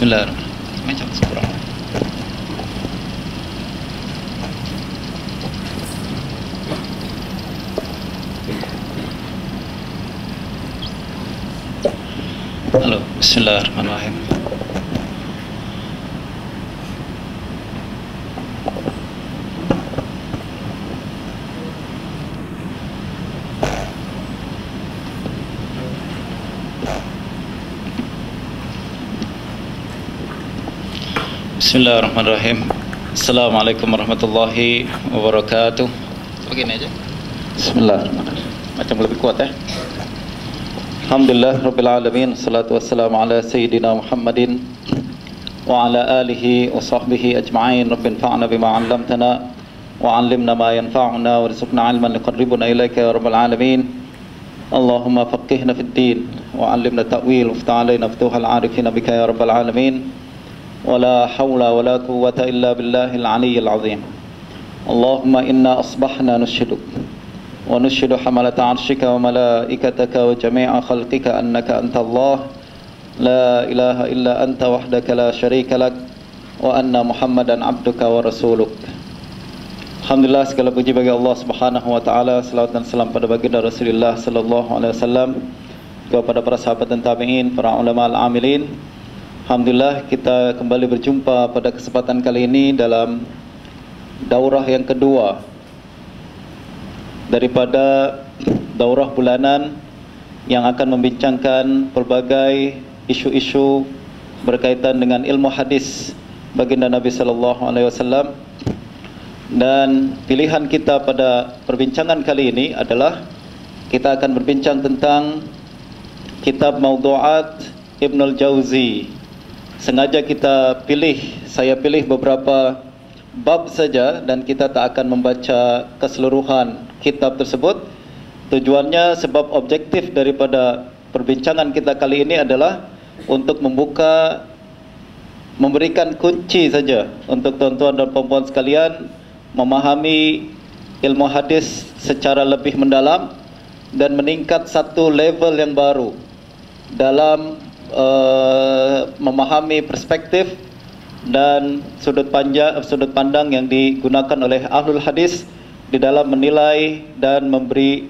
Bismillahirrahmanirrahim. Macam sekurang. Halo, Bismillahirrahmanirrahim. Bismillahirrahmanirrahim. Assalamualaikum warahmatullahi wabarakatuh. Begini aja. Bismillahirrahmanirrahim. Macam lebih kuat ya. Alhamdulillah Rabbil Alamin. Salatu wassalamu ala Sayyidina Muhammadin wa ala alihi wa sahbihi ajma'in. Rabbin fa'na bima 'allamtana wa 'allimna ma yanfa'una warzuqna 'ilman liqarribuna ilaika ya Rabbal Alamin. Allahumma faqihna fid din wa 'allimna ta'wil waftah 'alaina futuhal 'arifina bika ya Rabbal Alamin. ولا حول ولا قوة إلا بالله العلي العظيم. اللهم إنا أصبحنا نشهدك ونشهد حملة عرشك وملائكتك وجميع خلقك أنك أنت الله لا إله إلا أنت وحدك لا شريك لك وأن محمدا عبدك ورسولك. Alhamdulillah, segala puji bagi Allah Subhanahu wa taala, selawat dan salam pada baginda Rasulullah sallallahu alaihi wasallam, kepada para sahabat dan tabi'in, para ulama al-amilin. Alhamdulillah, kita kembali berjumpa pada kesempatan kali ini dalam daurah yang kedua daripada daurah bulanan yang akan membincangkan pelbagai isu-isu berkaitan dengan ilmu hadis baginda Nabi sallallahu alaihi wasallam. Dan pilihan kita pada perbincangan kali ini adalah kita akan berbincang tentang kitab Mawdu'at Ibnul Jauzi. Sengaja saya pilih beberapa bab saja dan kita tak akan membaca keseluruhan kitab tersebut. Tujuannya sebab objektif daripada perbincangan kita kali ini adalah untuk memberikan kunci saja untuk tuan-tuan dan puan-puan sekalian memahami ilmu hadis secara lebih mendalam dan meningkat satu level yang baru dalam memahami perspektif dan sudut pandang yang digunakan oleh ahlul hadis di dalam menilai dan memberi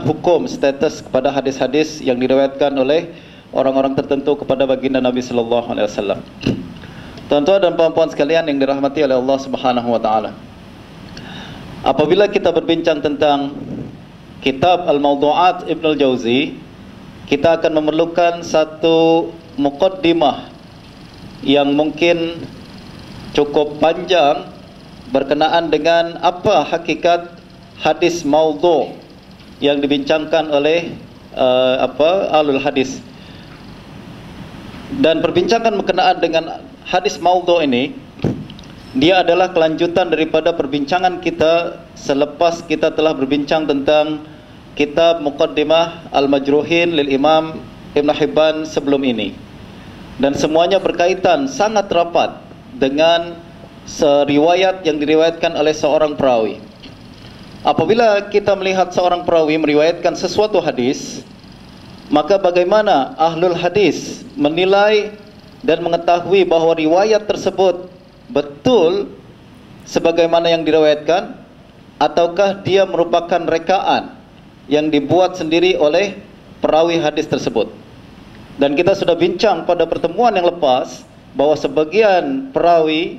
hukum status kepada hadis-hadis yang diriwayatkan oleh orang-orang tertentu kepada baginda Nabi sallallahu alaihi wasallam. Tuan-tuan dan puan-puan sekalian yang dirahmati oleh Allah Subhanahu wa taala. Apabila kita berbincang tentang kitab Al-Mawdu'at Ibnul Jauzi, kita akan memerlukan satu muqaddimah yang mungkin cukup panjang berkenaan dengan apa hakikat hadis maudhu' yang dibincangkan oleh ahlul hadis. Dan perbincangan berkenaan dengan hadis maudhu' ini, dia adalah kelanjutan daripada perbincangan kita selepas kita telah berbincang tentang kitab Muqaddimah Al-Majruhin lil Imam Ibn Hibban sebelum ini. Dan semuanya berkaitan sangat rapat dengan riwayat yang diriwayatkan oleh seorang perawi. Apabila kita melihat seorang perawi meriwayatkan sesuatu hadis, maka bagaimana ahlul hadis menilai dan mengetahui bahawa riwayat tersebut betul sebagaimana yang diriwayatkan, ataukah dia merupakan rekaan yang dibuat sendiri oleh perawi hadis tersebut. Dan kita sudah bincang pada pertemuan yang lepas bahawa sebagian perawi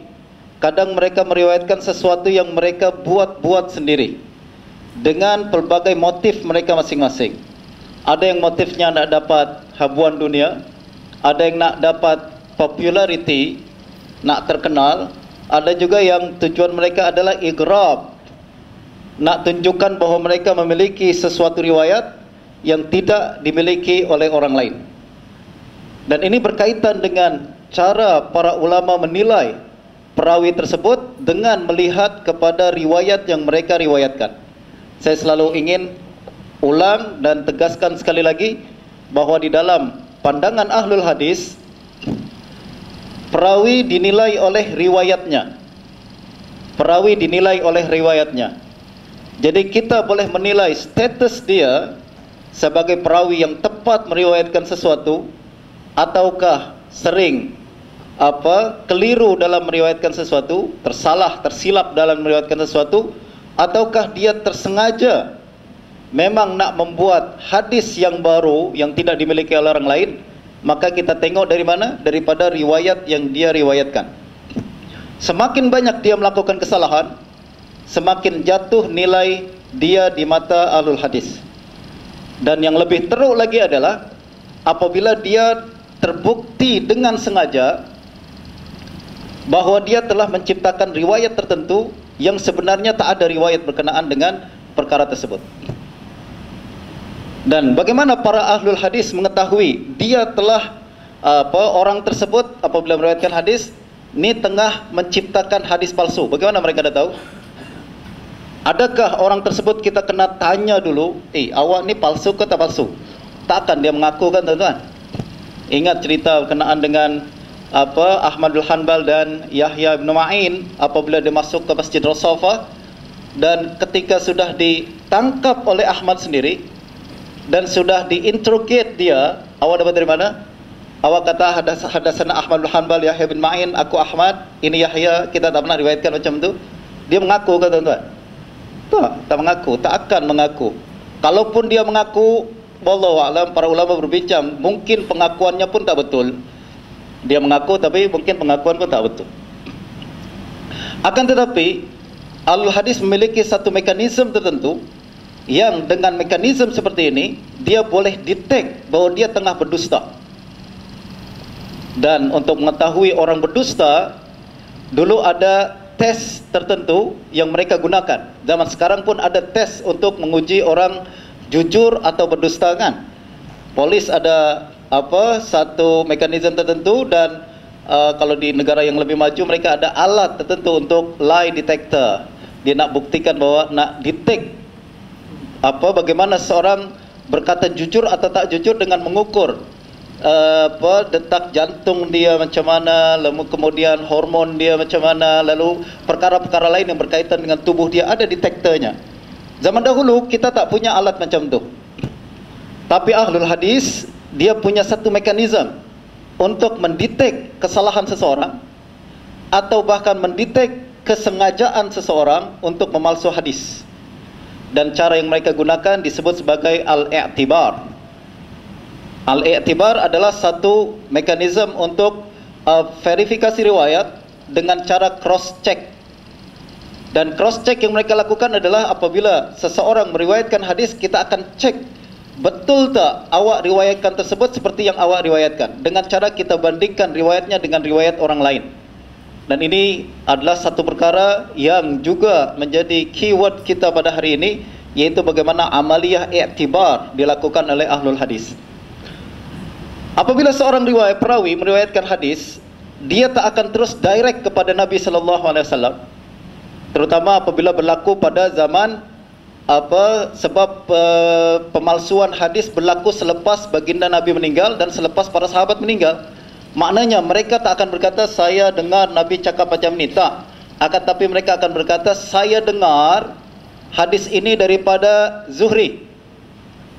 kadang mereka meriwayatkan sesuatu yang mereka buat-buat sendiri dengan pelbagai motif mereka masing-masing. Ada yang motifnya nak dapat habuan dunia, ada yang nak dapat populariti, nak terkenal, ada juga yang tujuan mereka adalah igrab, nak tunjukkan bahawa mereka memiliki sesuatu riwayat yang tidak dimiliki oleh orang lain. Dan ini berkaitan dengan cara para ulama menilai perawi tersebut dengan melihat kepada riwayat yang mereka riwayatkan. Saya selalu ingin ulang dan tegaskan sekali lagi bahawa di dalam pandangan ahlul hadis, perawi dinilai oleh riwayatnya. Perawi dinilai oleh riwayatnya. Jadi kita boleh menilai status dia sebagai perawi yang tepat meriwayatkan sesuatu, ataukah sering keliru dalam meriwayatkan sesuatu, tersilap dalam meriwayatkan sesuatu, ataukah dia tersengaja memang nak membuat hadis yang baru yang tidak dimiliki oleh orang lain, maka kita tengok dari mana? Daripada riwayat yang dia riwayatkan. Semakin banyak dia melakukan kesalahan, semakin jatuh nilai dia di mata ahlul hadis. Dan yang lebih teruk lagi adalah apabila dia terbukti dengan sengaja bahawa dia telah menciptakan riwayat tertentu yang sebenarnya tak ada riwayat berkenaan dengan perkara tersebut. Dan bagaimana para ahlul hadis mengetahui dia telah orang tersebut apabila meriwayatkan hadis ni tengah menciptakan hadis palsu? Bagaimana mereka dah tahu? Adakah orang tersebut kita kena tanya dulu, awak ni palsu ke tak palsu? Takkan dia mengaku kan tuan-tuan? Ingat cerita berkenaan dengan Ahmad bin Hanbal dan Yahya bin Ma'in apabila dia masuk ke Masjid Rasulullah, dan ketika sudah ditangkap oleh Ahmad sendiri dan sudah diinterrogate dia, awak dapat dari mana? Awak kata hadasana Ahmad bin Hanbal, Yahya bin Ma'in, aku Ahmad, ini Yahya, kita tak pernah riwayatkan macam tu. Dia mengaku kan tuan-tuan? Tak mengaku, tak akan mengaku. Kalaupun dia mengaku, wallahu a'lam, para ulama berbincang, mungkin pengakuannya pun tak betul. Dia mengaku tapi mungkin pengakuan pun tak betul. Akan tetapi ahlul hadis memiliki satu mekanisme tertentu yang dengan mekanisme seperti ini dia boleh detect bahawa dia tengah berdusta. Dan untuk mengetahui orang berdusta, dulu ada tes tertentu yang mereka gunakan. Zaman sekarang pun ada tes untuk menguji orang jujur atau berdusta kan. Polis ada satu mekanisme tertentu, dan kalau di negara yang lebih maju mereka ada alat tertentu untuk lie detector. Dia nak buktikan bahawa nak detect bagaimana seorang berkata jujur atau tak jujur dengan mengukur detak jantung dia macam mana, lalu kemudian hormon dia macam mana, lalu perkara-perkara lain yang berkaitan dengan tubuh dia, ada detektornya. Zaman dahulu kita tak punya alat macam tu. Tapi ahlul hadis dia punya satu mekanisme untuk mendetek kesalahan seseorang atau bahkan mendetek kesengajaan seseorang untuk memalsu hadis. Dan cara yang mereka gunakan disebut sebagai al-i'tibar. Al-i'tibar adalah satu mekanisme untuk verifikasi riwayat dengan cara cross check. Dan cross check yang mereka lakukan adalah apabila seseorang meriwayatkan hadis, kita akan cek betul tak awak riwayatkan tersebut seperti yang awak riwayatkan, dengan cara kita bandingkan riwayatnya dengan riwayat orang lain. Dan ini adalah satu perkara yang juga menjadi keyword kita pada hari ini, yaitu bagaimana amaliyah i'tibar dilakukan oleh ahlul hadis. Apabila seorang perawi meriwayatkan hadis, dia tak akan terus direct kepada Nabi sallallahu alaihi wasallam. Terutama apabila berlaku pada zaman sebab pemalsuan hadis berlaku selepas baginda Nabi meninggal dan selepas para sahabat meninggal. Maknanya mereka tak akan berkata saya dengar Nabi cakap macam ni, tak. Akan tapi mereka akan berkata saya dengar hadis ini daripada Zuhri,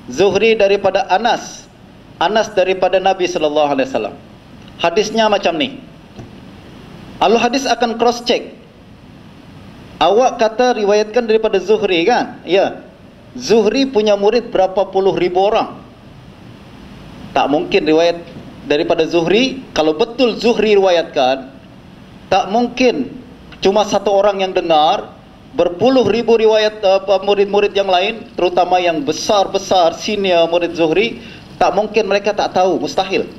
Zuhri daripada Anas, Anas daripada Nabi sallallahu alaihi wasallam. Hadisnya macam ni. Ahli hadis akan cross check. Awak kata riwayatkan daripada Zuhri kan? Ya. Zuhri punya murid berapa puluh ribu orang. Tak mungkin riwayat daripada Zuhri. Kalau betul Zuhri riwayatkan, tak mungkin cuma satu orang yang dengar, berpuluh ribu riwayat murid-murid yang lain, terutama yang besar-besar senior murid Zuhri, tak mungkin mereka tak tahu, mustahil.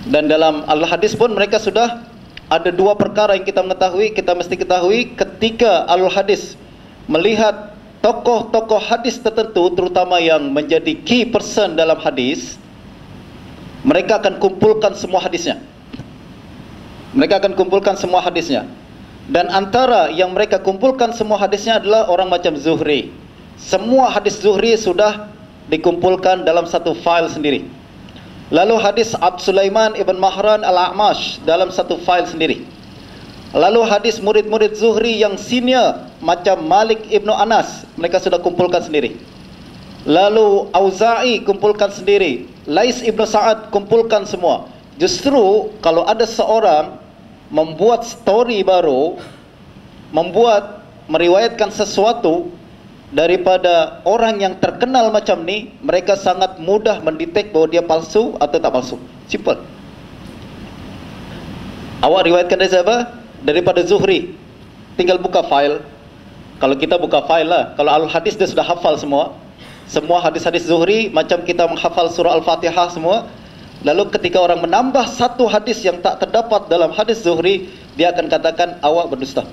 Dan dalam al-hadis pun mereka sudah ada dua perkara yang kita mengetahui, kita mesti ketahui ketika al-hadis melihat tokoh-tokoh hadis tertentu, terutama yang menjadi key person dalam hadis, mereka akan kumpulkan semua hadisnya. Mereka akan kumpulkan semua hadisnya. Dan antara yang mereka kumpulkan semua hadisnya adalah orang macam Zuhri. Semua hadis Zuhri sudah dikumpulkan dalam satu file sendiri. Lalu hadis Abd Sulaiman ibn Mahran al-A'mash dalam satu file sendiri. Lalu hadis murid-murid Zuhri yang senior macam Malik ibn Anas, mereka sudah kumpulkan sendiri. Lalu Auza'i kumpulkan sendiri, Lais ibn Sa'ad kumpulkan semua. Justru kalau ada seorang membuat story baru, meriwayatkan sesuatu daripada orang yang terkenal macam ni, mereka sangat mudah mendetek bahawa dia palsu atau tak palsu. Simple. Awak riwayatkan dari siapa? Daripada Zuhri. Tinggal buka file. Kalau kita buka file lah. Kalau Al-Hadis dia sudah hafal semua. Semua hadis-hadis Zuhri, macam kita menghafal surah Al-Fatihah semua. Lalu ketika orang menambah satu hadis yang tak terdapat dalam hadis Zuhri, dia akan katakan awak berdusta.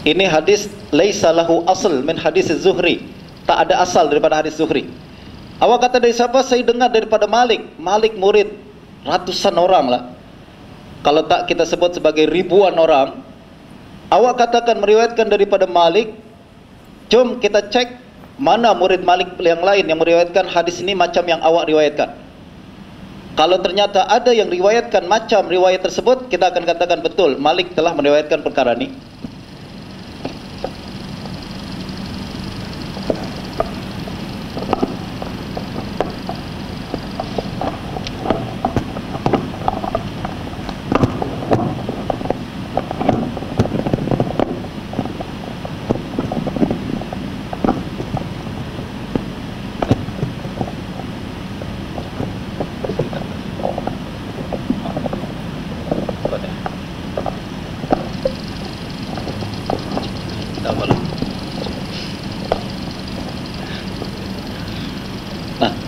Ini hadis laisa lahu asl min hadis Zuhri. Tak ada asal daripada hadis Zuhri. Awak kata dari siapa? Saya dengar daripada Malik. Malik murid ratusan orang lah. Kalau tak kita sebut sebagai ribuan orang. Awak katakan meriwayatkan daripada Malik. Jom kita cek mana murid Malik yang lain yang meriwayatkan hadis ini macam yang awak riwayatkan. Kalau ternyata ada yang riwayatkan macam riwayat tersebut, kita akan katakan betul Malik telah meriwayatkan perkara ini.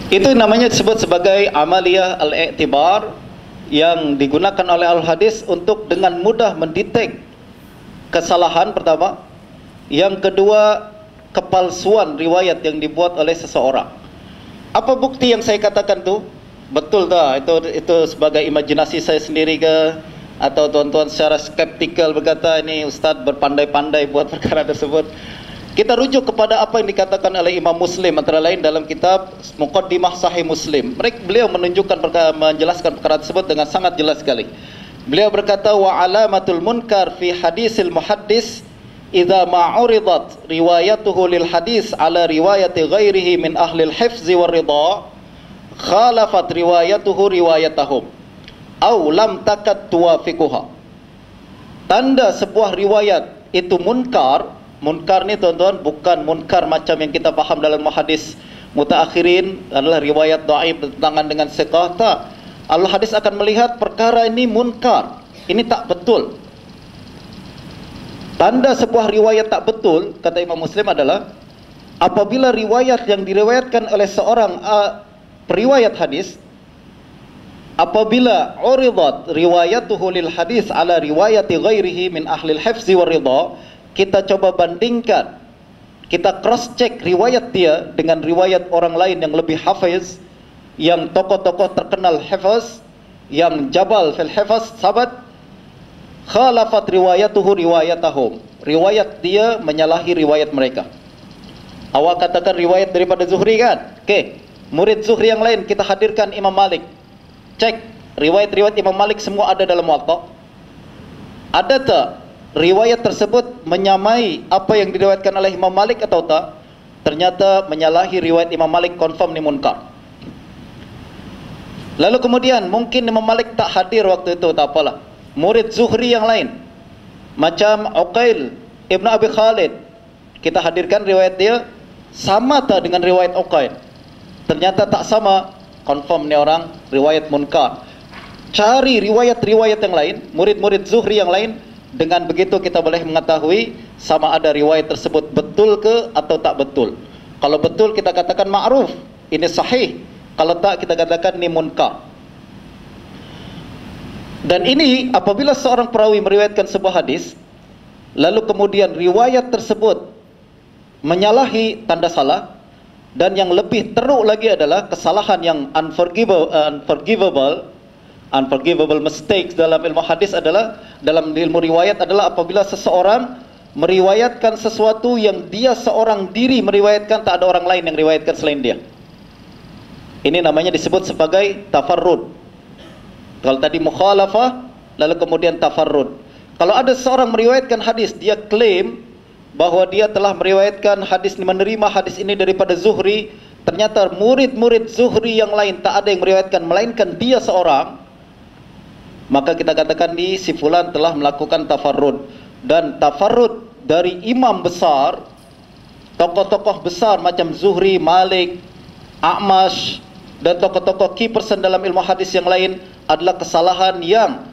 Itu namanya disebut sebagai amaliyah al-i'tibar, yang digunakan oleh al-hadis untuk dengan mudah mendetek kesalahan pertama. Yang kedua, kepalsuan riwayat yang dibuat oleh seseorang. Apa bukti yang saya katakan tu? Betul tak? Itu sebagai imajinasi saya sendiri ke? Atau tuan-tuan secara skeptikal berkata ini ustaz berpandai-pandai buat perkara tersebut? Kita rujuk kepada apa yang dikatakan oleh Imam Muslim antara lain dalam kitab Muqaddimah Sahih Muslim. Beliau menjelaskan perkara tersebut dengan sangat jelas sekali. Beliau berkata, wa alamatul munkar fi hadisil muhaddis idza ma'uridat riwayatuhu lil hadis ala riwayati ghairihi min ahli al-hifzi war ridha khalafat riwayatuhu riwayatahum aw lam takad tuwafiquha. Tanda sebuah riwayat itu munkar. Munkar ni tuan-tuan bukan munkar macam yang kita faham dalam hadis mutaakhirin adalah riwayat dhaif bertentangan dengan siqah. Tak. Al-hadis akan melihat perkara ini munkar. Ini tak betul. Tanda sebuah riwayat tak betul, kata Imam Muslim, adalah apabila riwayat yang diriwayatkan oleh seorang periwayat hadis, apabila uridat riwayatuhu lil hadis ala riwayati ghairihi min ahli al-hifzi war ridha, kita coba bandingkan, kita cross check riwayat dia dengan riwayat orang lain yang lebih hafiz, yang tokoh-tokoh terkenal hafiz, yang jabal fil hafiz sahabat, khalafat riwayatuhu riwayatahum, riwayat dia menyalahi riwayat mereka. Awak katakan riwayat daripada Zuhri kan? Okey, murid Zuhri yang lain kita hadirkan Imam Malik. Cek riwayat-riwayat Imam Malik semua ada dalam Muwatta. Ada tak riwayat tersebut menyamai apa yang diriwayatkan oleh Imam Malik atau tak? Ternyata menyalahi riwayat Imam Malik, confirm ni munkar. Lalu kemudian mungkin Imam Malik tak hadir waktu itu, tak apalah. Murid Zuhri yang lain macam Uqail Ibn Abi Khalid, kita hadirkan riwayat dia, sama tak dengan riwayat Uqail? Ternyata tak sama, confirm ni orang riwayat munkar. Cari riwayat-riwayat yang lain, murid-murid Zuhri yang lain. Dengan begitu kita boleh mengetahui sama ada riwayat tersebut betul ke atau tak betul. Kalau betul kita katakan ma'ruf, ini sahih. Kalau tak kita katakan ini munkar. Dan ini apabila seorang perawi meriwayatkan sebuah hadis, lalu kemudian riwayat tersebut menyalahi tanda salah, dan yang lebih teruk lagi adalah kesalahan yang unforgivable mistakes dalam ilmu hadis adalah, dalam ilmu riwayat adalah apabila seseorang meriwayatkan sesuatu yang dia seorang diri meriwayatkan, tak ada orang lain yang riwayatkan selain dia. Ini namanya disebut sebagai tafarrud. Kalau tadi mukhalafah, lalu kemudian tafarrud. Kalau ada seorang meriwayatkan hadis, dia klaim bahawa dia telah meriwayatkan hadis, menerima hadis ini daripada Zuhri, ternyata murid-murid Zuhri yang lain tak ada yang meriwayatkan melainkan dia seorang, maka kita katakan di si fulan telah melakukan tafarrud. Dan tafarrud dari imam besar, tokoh-tokoh besar macam Zuhri, Malik, A'mash dan tokoh-tokoh key person dalam ilmu hadis yang lain adalah kesalahan yang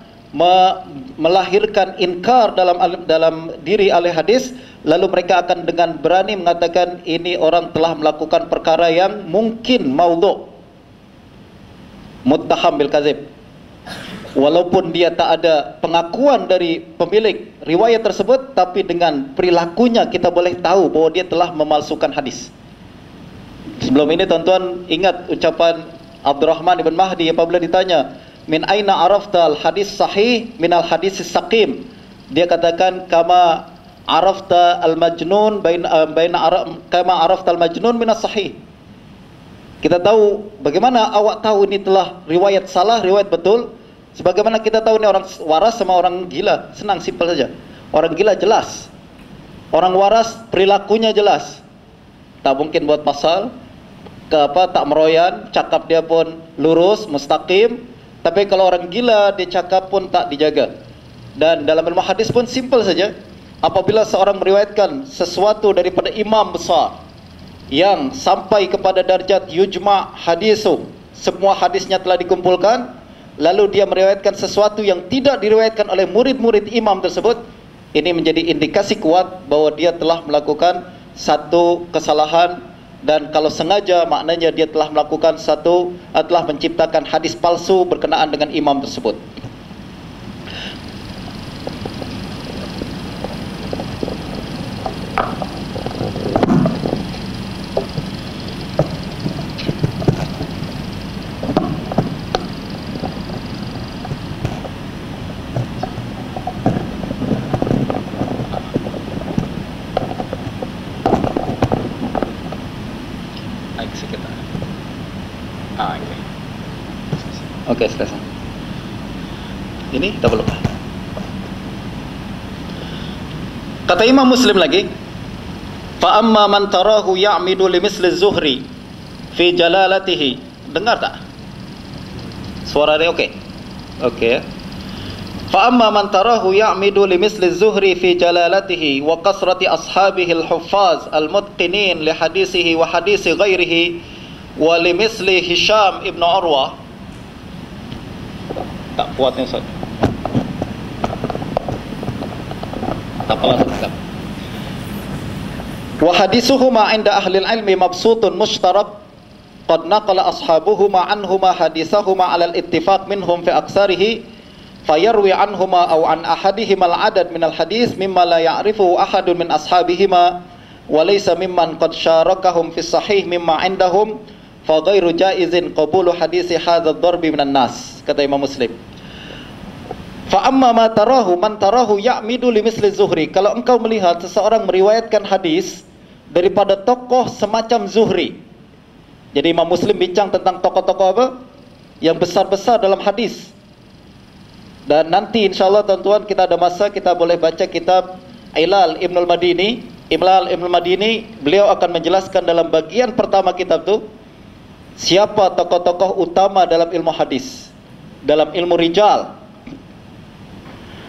melahirkan inkar dalam diri ahli hadis. Lalu mereka akan dengan berani mengatakan ini orang telah melakukan perkara yang mungkin maudhu', muttaham bil kadzib, walaupun dia tak ada pengakuan dari pemilik riwayat tersebut, tapi dengan perilakunya kita boleh tahu bahwa dia telah memalsukan hadis. Sebelum ini tuan-tuan ingat ucapan Abdurrahman ibn Mahdi apabila ditanya, min aina arafta al hadis sahih min al hadis saqim, dia katakan kama arafta al majnun kama arafta al majnun min as sahih. Kita tahu bagaimana awak tahu ini telah riwayat salah, riwayat betul. Sebagaimana kita tahu ini orang waras sama orang gila, senang, simpel saja. Orang gila jelas, orang waras perilakunya jelas, tak mungkin buat pasal, tak meroyan, cakap dia pun lurus, mustaqim. Tapi kalau orang gila, dia cakap pun tak dijaga. Dan dalam ilmu hadis pun simpel saja. Apabila seorang meriwayatkan sesuatu daripada imam besar yang sampai kepada darjat yujma' hadisu, semua hadisnya telah dikumpulkan, lalu dia meriwayatkan sesuatu yang tidak diriwayatkan oleh murid-murid imam tersebut, ini menjadi indikasi kuat bahwa dia telah melakukan satu kesalahan. Dan kalau sengaja, maknanya dia telah melakukan telah menciptakan hadis palsu berkenaan dengan imam tersebut. Oke, selesai. Ini tak perlu. Kata Imam Muslim lagi, fa amma man tarahu ya'midu li misli Zuhri fi jalalatihi. Dengar tak? Suara dia okey? Okey. Fa amma man tarahu ya'midu li misli Zuhri fi jalalatihi wa kasrati ashabihi al-huffaz al-mutqinin li hadisihi wa hadisi ghairihi wa li misli Hisham ibn Urwah. Tak kuatnya Ustaz. Tak apalah Ustaz. Wa hadisuhuma 'inda ahli al-'ilmi mabsutun mushtarak qad naqala ashabuhuma anhuma hadisahuma 'ala al-ittifaq minhum fi aksarihi fayarwi anhuma aw an ahadihima al-'adad min al-hadis mimma la ya'rifuhu ahadun min ashabihima wa laysa mimman qad syarakahum fi sahih mimma 'indahum fa ghairu jaizin qabulu hadisi hadha ad-darbi minan nas. Kata Imam Muslim, fa amma ma tarahu man tarahu ya'midu li misli Zuhri, kalau engkau melihat seseorang meriwayatkan hadis daripada tokoh semacam Zuhri. Jadi Imam Muslim bincang tentang tokoh-tokoh apa yang besar-besar dalam hadis. Dan nanti insyaAllah tuan-tuan kita ada masa kita boleh baca kitab Ilal Ibnul Madini. Ilal Ibnul Madini, beliau akan menjelaskan dalam bagian pertama kitab tu siapa tokoh-tokoh utama dalam ilmu hadis, dalam ilmu rijal.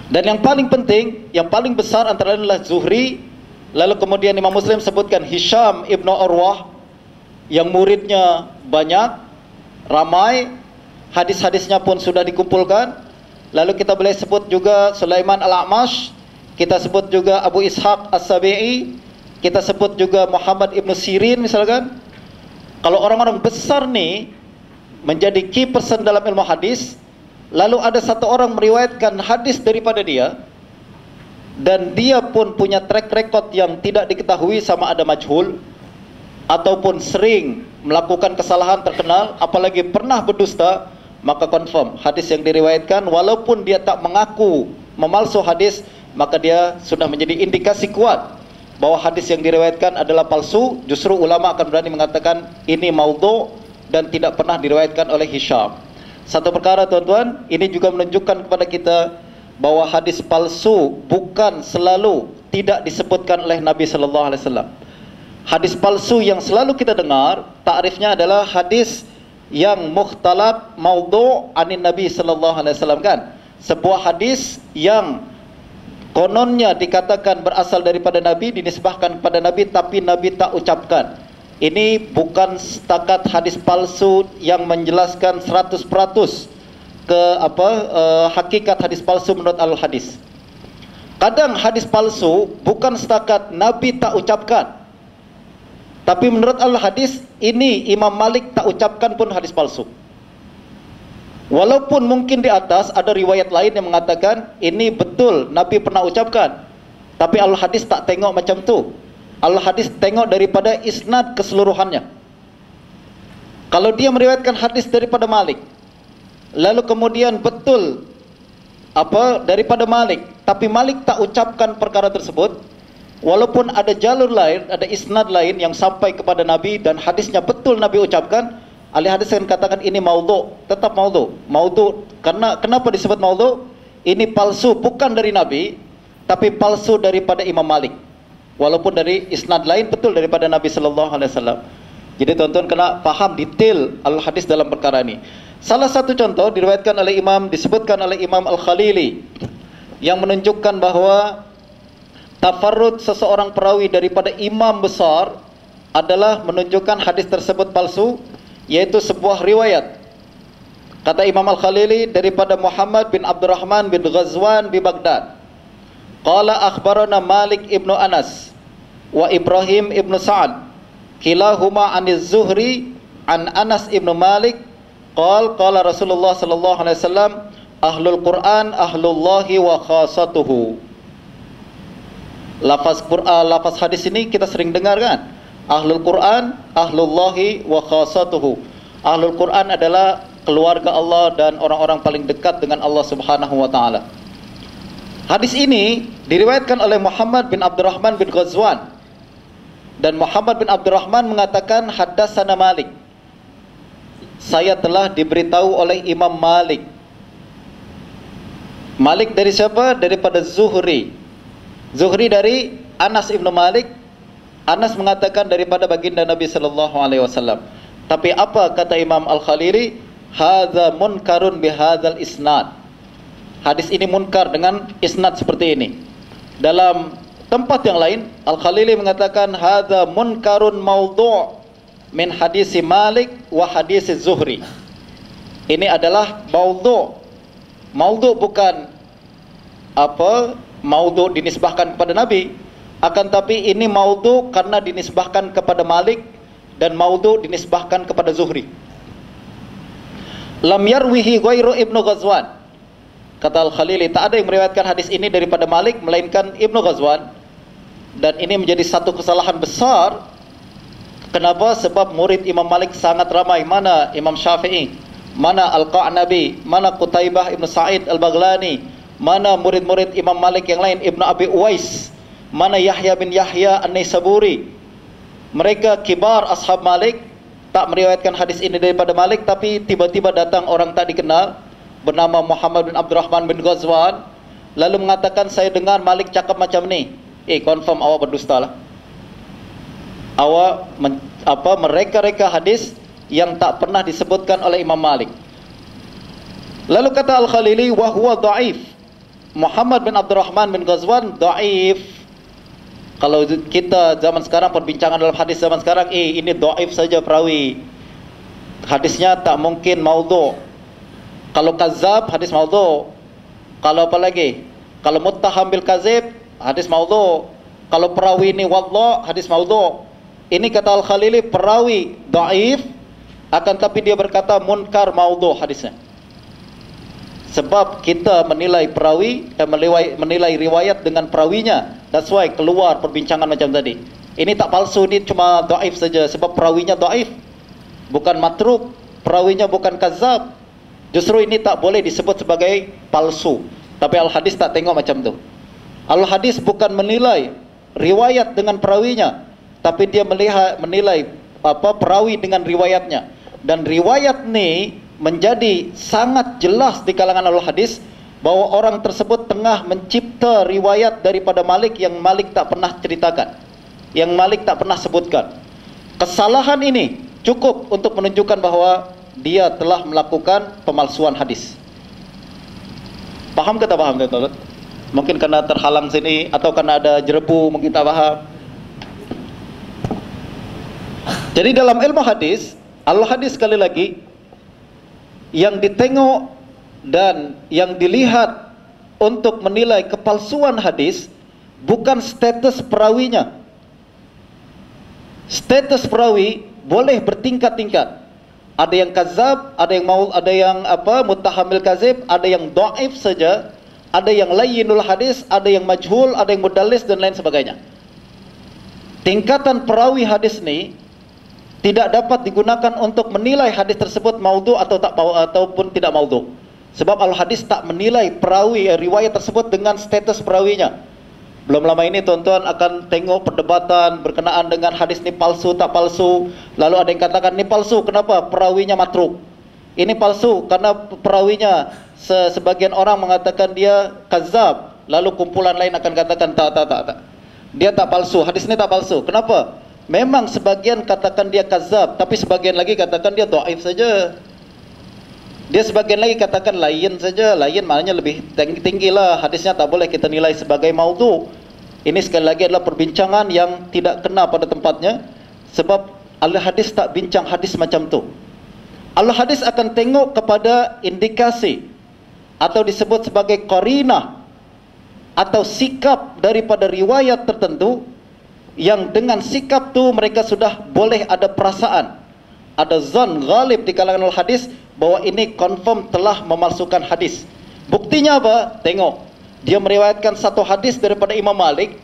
Dan yang paling penting, yang paling besar antara lain adalah Zuhri. Lalu kemudian Imam Muslim sebutkan Hisham ibn Urwah yang muridnya banyak, ramai, hadis-hadisnya pun sudah dikumpulkan. Lalu kita boleh sebut juga Sulaiman al-A'mash, kita sebut juga Abu Ishaq as-Sabi'i, kita sebut juga Muhammad ibn Sirin misalkan. Kalau orang-orang besar ni menjadi key person dalam ilmu hadis, lalu ada satu orang meriwayatkan hadis daripada dia, dan dia pun punya track record yang tidak diketahui sama ada majhul ataupun sering melakukan kesalahan terkenal, apalagi pernah berdusta, maka confirm hadis yang diriwayatkan walaupun dia tak mengaku memalsu hadis, maka dia sudah menjadi indikasi kuat bahwa hadis yang diriwayatkan adalah palsu. Justru ulama akan berani mengatakan ini maudhu' dan tidak pernah diriwayatkan oleh Hisham. Satu perkara tuan-tuan, ini juga menunjukkan kepada kita bahwa hadis palsu bukan selalu tidak disebutkan oleh Nabi sallallahu alaihi wasallam. Hadis palsu yang selalu kita dengar, takrifnya adalah hadis yang mukhtalaf maudhu' anin Nabi sallallahu alaihi wasallam, kan? Sebuah hadis yang kononnya dikatakan berasal daripada Nabi, dinisbahkan kepada Nabi, tapi Nabi tak ucapkan. Ini bukan setakat hadis palsu yang menjelaskan 100% ke hakikat hadis palsu menurut al-hadis. Kadang hadis palsu bukan setakat Nabi tak ucapkan, tapi menurut al-hadis ini Imam Malik tak ucapkan pun hadis palsu. Walaupun mungkin di atas ada riwayat lain yang mengatakan ini betul Nabi pernah ucapkan, tapi al-hadis tak tengok macam tu. Al-hadis tengok daripada isnad keseluruhannya. Kalau dia meriwayatkan hadis daripada Malik, lalu kemudian betul daripada Malik, tapi Malik tak ucapkan perkara tersebut, walaupun ada jalur lain, ada isnad lain yang sampai kepada Nabi dan hadisnya betul Nabi ucapkan, ahli hadis akan katakan ini maudhu', tetap maudhu'. Maudhu' karena kenapa disebut maudhu'? Ini palsu bukan dari Nabi, tapi palsu daripada Imam Malik. Walaupun dari isnad lain betul daripada Nabi sallallahu alaihi wasallam. Jadi tuan-tuan kena faham detail al-hadis dalam perkara ini. Salah satu contoh disebutkan oleh Imam Al-Khalili yang menunjukkan bahawa tafarrud seseorang perawi daripada imam besar adalah menunjukkan hadis tersebut palsu, yaitu sebuah riwayat. Kata Imam Al-Khalili daripada Muhammad bin Abdurrahman bin Ghazwan bi Baghdad. Qala akhbarana Malik ibnu Anas wa Ibrahim ibnu Sa'ad kilahuma aniz Zuhri an Anas ibnu Malik qala Rasulullah sallallahu alaihi wasallam ahlul Quran ahlullahi wa khasatuhu. Lafaz hadis ini kita sering dengar, kan? Ahlul Quran ahlullahi wa khasatuhu. Ahlul Quran adalah keluarga Allah dan orang-orang paling dekat dengan Allah Subhanahu wa taala. Hadis ini diriwayatkan oleh Muhammad bin Abdurrahman bin Ghazwan, dan Muhammad bin Abdurrahman mengatakan haddatsana Malik. Saya telah diberitahu oleh Imam Malik. Malik dari siapa? Daripada Zuhri. Zuhri dari Anas ibnu Malik. Anas mengatakan daripada baginda Nabi sallallahu alaihi wasallam. Tapi apa kata Imam Al-Khalili? Hadza munkarun bihadzal isnad. Hadis ini munkar dengan isnad seperti ini. Dalam tempat yang lain, Al-Khalili mengatakan hadza munkarun maudhu' min hadisi Malik wa hadisi Zuhri. Ini adalah maudhu'. Maudhu' bukan maudhu' dinisbahkan kepada Nabi, akan tapi ini maudhu' karena dinisbahkan kepada Malik dan maudhu' dinisbahkan kepada Zuhri. Lam yarwihi ghairu Ibnu Ghazwan. Kata Al-Khalili, tak ada yang meriwayatkan hadis ini daripada Malik melainkan Ibnu Ghazwan. Dan ini menjadi satu kesalahan besar. Kenapa? Sebab murid Imam Malik sangat ramai. Mana Imam Syafi'i, mana Al-Qa'nabi, mana Qutaibah Ibn Sa'id Al-Baghlani, mana murid-murid Imam Malik yang lain, Ibn Abi Uwais, mana Yahya bin Yahya An-Naisaburi. Mereka kibar ashab Malik, tak meriwayatkan hadis ini daripada Malik. Tapi tiba-tiba datang orang tak dikenal bernama Muhammad bin Abdurrahman bin Ghazwan, lalu mengatakan, saya dengar Malik cakap macam ni. Confirm awak berdusta lah. Awak mereka-reka hadis yang tak pernah disebutkan oleh Imam Malik. Lalu kata Al-Khalili, wa huwa dha'if. Muhammad bin Abdurrahman bin Ghazwan dha'if. Kalau kita zaman sekarang, perbincangan dalam hadis zaman sekarang, ini dha'if saja perawi, hadisnya tak mungkin maudhu'. Kalau kazab, hadis maudhu'. Kalau apa lagi? Kalau muttaham bil kazib, hadis maudhu'. Kalau perawi ini wallah, hadis maudhu'. Ini kata Al-Khalili, perawi dhaif, akan tapi dia berkata munkar maudhu' hadisnya. Sebab kita menilai perawi dan menilai riwayat dengan perawinya. That's why keluar perbincangan macam tadi. Ini tak palsu, ini cuma dhaif saja. Sebab perawinya dhaif, bukan matruk. Perawinya bukan kazab. Justru ini tak boleh disebut sebagai palsu. Tapi Al-Hadis tak tengok macam tu. Al-Hadis bukan menilai riwayat dengan perawinya, tapi dia menilai perawi dengan riwayatnya. Dan riwayat ni menjadi sangat jelas di kalangan Al-Hadis bahawa orang tersebut tengah mencipta riwayat daripada Malik yang Malik tak pernah ceritakan. yang Malik tak pernah sebutkan. Kesalahan ini cukup untuk menunjukkan bahwa dia telah melakukan pemalsuan hadis. Paham ke tak paham tuan-tuan? Mungkin karena terhalang sini atau karena ada jerebu mungkin tak paham. Jadi dalam ilmu hadis, al-hadis sekali lagi yang ditengok dan yang dilihat untuk menilai kepalsuan hadis bukan status perawinya. Status perawi boleh bertingkat-tingkat. Ada yang kazab, ada yang muttahamil kazib, ada yang dhaif saja, ada yang layyinul hadis, ada yang majhul, ada yang mudallis dan lain sebagainya. Tingkatan perawi hadis ni tidak dapat digunakan untuk menilai hadis tersebut maudhu ataupun tidak maudhu. Sebab al-hadis tak menilai perawi riwayat tersebut dengan status perawinya. Belum lama ini tuan-tuan akan tengok perdebatan berkenaan dengan hadis ni palsu tak palsu. Lalu ada yang katakan ni palsu, kenapa? Perawinya matruk. Ini palsu karena perawinya sebagian orang mengatakan dia kazab. Lalu kumpulan lain akan katakan tak. Dia tak palsu, hadis ni tak palsu. Kenapa? Memang sebagian katakan dia kazab, tapi sebagian lagi katakan dia dhaif saja. Dia sebagian lagi katakan lain saja. Lain maknanya lebih tinggi lah. Hadisnya tak boleh kita nilai sebagai maudhu. Ini sekali lagi adalah perbincangan yang tidak kena pada tempatnya. Sebab al-hadis tak bincang hadis macam tu. Al-hadis akan tengok kepada indikasi atau disebut sebagai qarinah atau sikap daripada riwayat tertentu, yang dengan sikap tu mereka sudah boleh ada perasaan, ada zon ghalib di kalangan al-hadis bahwa ini confirm telah memalsukan hadis. Buktinya apa? Tengok, dia meriwayatkan satu hadis daripada Imam Malik.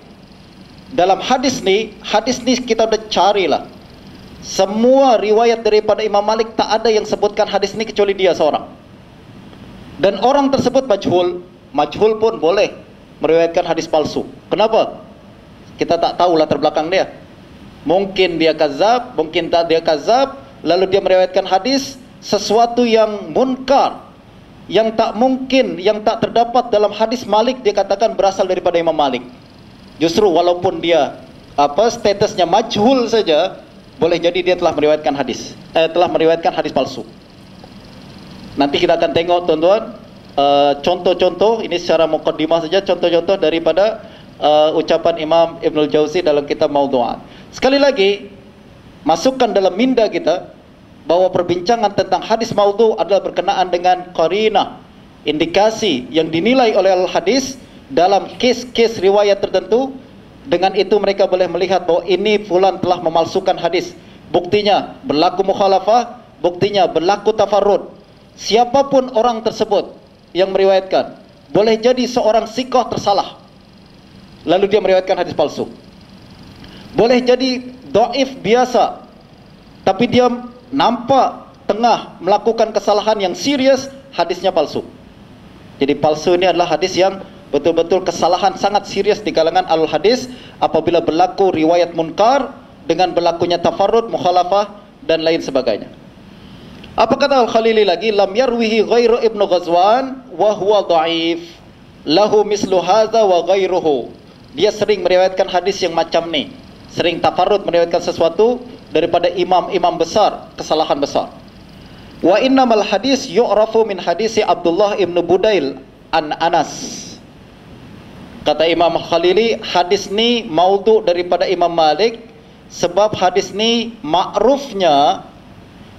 Dalam hadis ni kita dah carilah semua riwayat daripada Imam Malik, tak ada yang sebutkan hadis ni kecuali dia seorang. Dan orang tersebut majhul pun boleh meriwayatkan hadis palsu. Kenapa? Kita tak tahu latar belakang dia. Mungkin dia kazab, mungkin tak dia kazab. Lalu dia meriwayatkan hadis sesuatu yang munkar, yang tak mungkin, yang tak terdapat dalam hadis Malik, dia katakan berasal daripada Imam Malik. Justru walaupun dia statusnya majhul saja, boleh jadi dia telah meriwayatkan hadis palsu. Nanti kita akan tengok tuan-tuan contoh-contoh, ini secara muqaddimah saja, contoh-contoh daripada ucapan Imam Ibnul Jauzi dalam kitab Maudhu'at. Sekali lagi, masukkan dalam minda kita bahwa perbincangan tentang hadis maudhu adalah berkenaan dengan qarinah, indikasi yang dinilai oleh al-hadis dalam kes-kes riwayat tertentu. Dengan itu mereka boleh melihat bahwa ini fulan telah memalsukan hadis. Buktinya berlaku mukhalafah, buktinya berlaku tafarrud. Siapapun orang tersebut yang meriwayatkan, boleh jadi seorang siqah tersalah, lalu dia meriwayatkan hadis palsu. Boleh jadi dhaif biasa, tapi dia nampak tengah melakukan kesalahan yang serius, hadisnya palsu. Jadi palsu ini adalah hadis yang betul-betul kesalahan sangat serius di kalangan al-hadis apabila berlaku riwayat munkar dengan berlakunya tafarrud, mukhalafah dan lain sebagainya. Apa kata Al-Khalili lagi? Lam yarwihi ghairu Ibnu Ghazwan wa huwa dhaif. Lahu mislu hadza wa ghairuhu. Dia sering meriwayatkan hadis yang macam ni. Sering tafarrud meriwayatkan sesuatu daripada imam-imam besar, kesalahan besar. Wa innamal hadis yu'rafu min hadisi Abdullah ibn Budail an Anas. Kata Imam Khalili, hadis ni maudhu daripada Imam Malik sebab hadis ni ma'rufnya,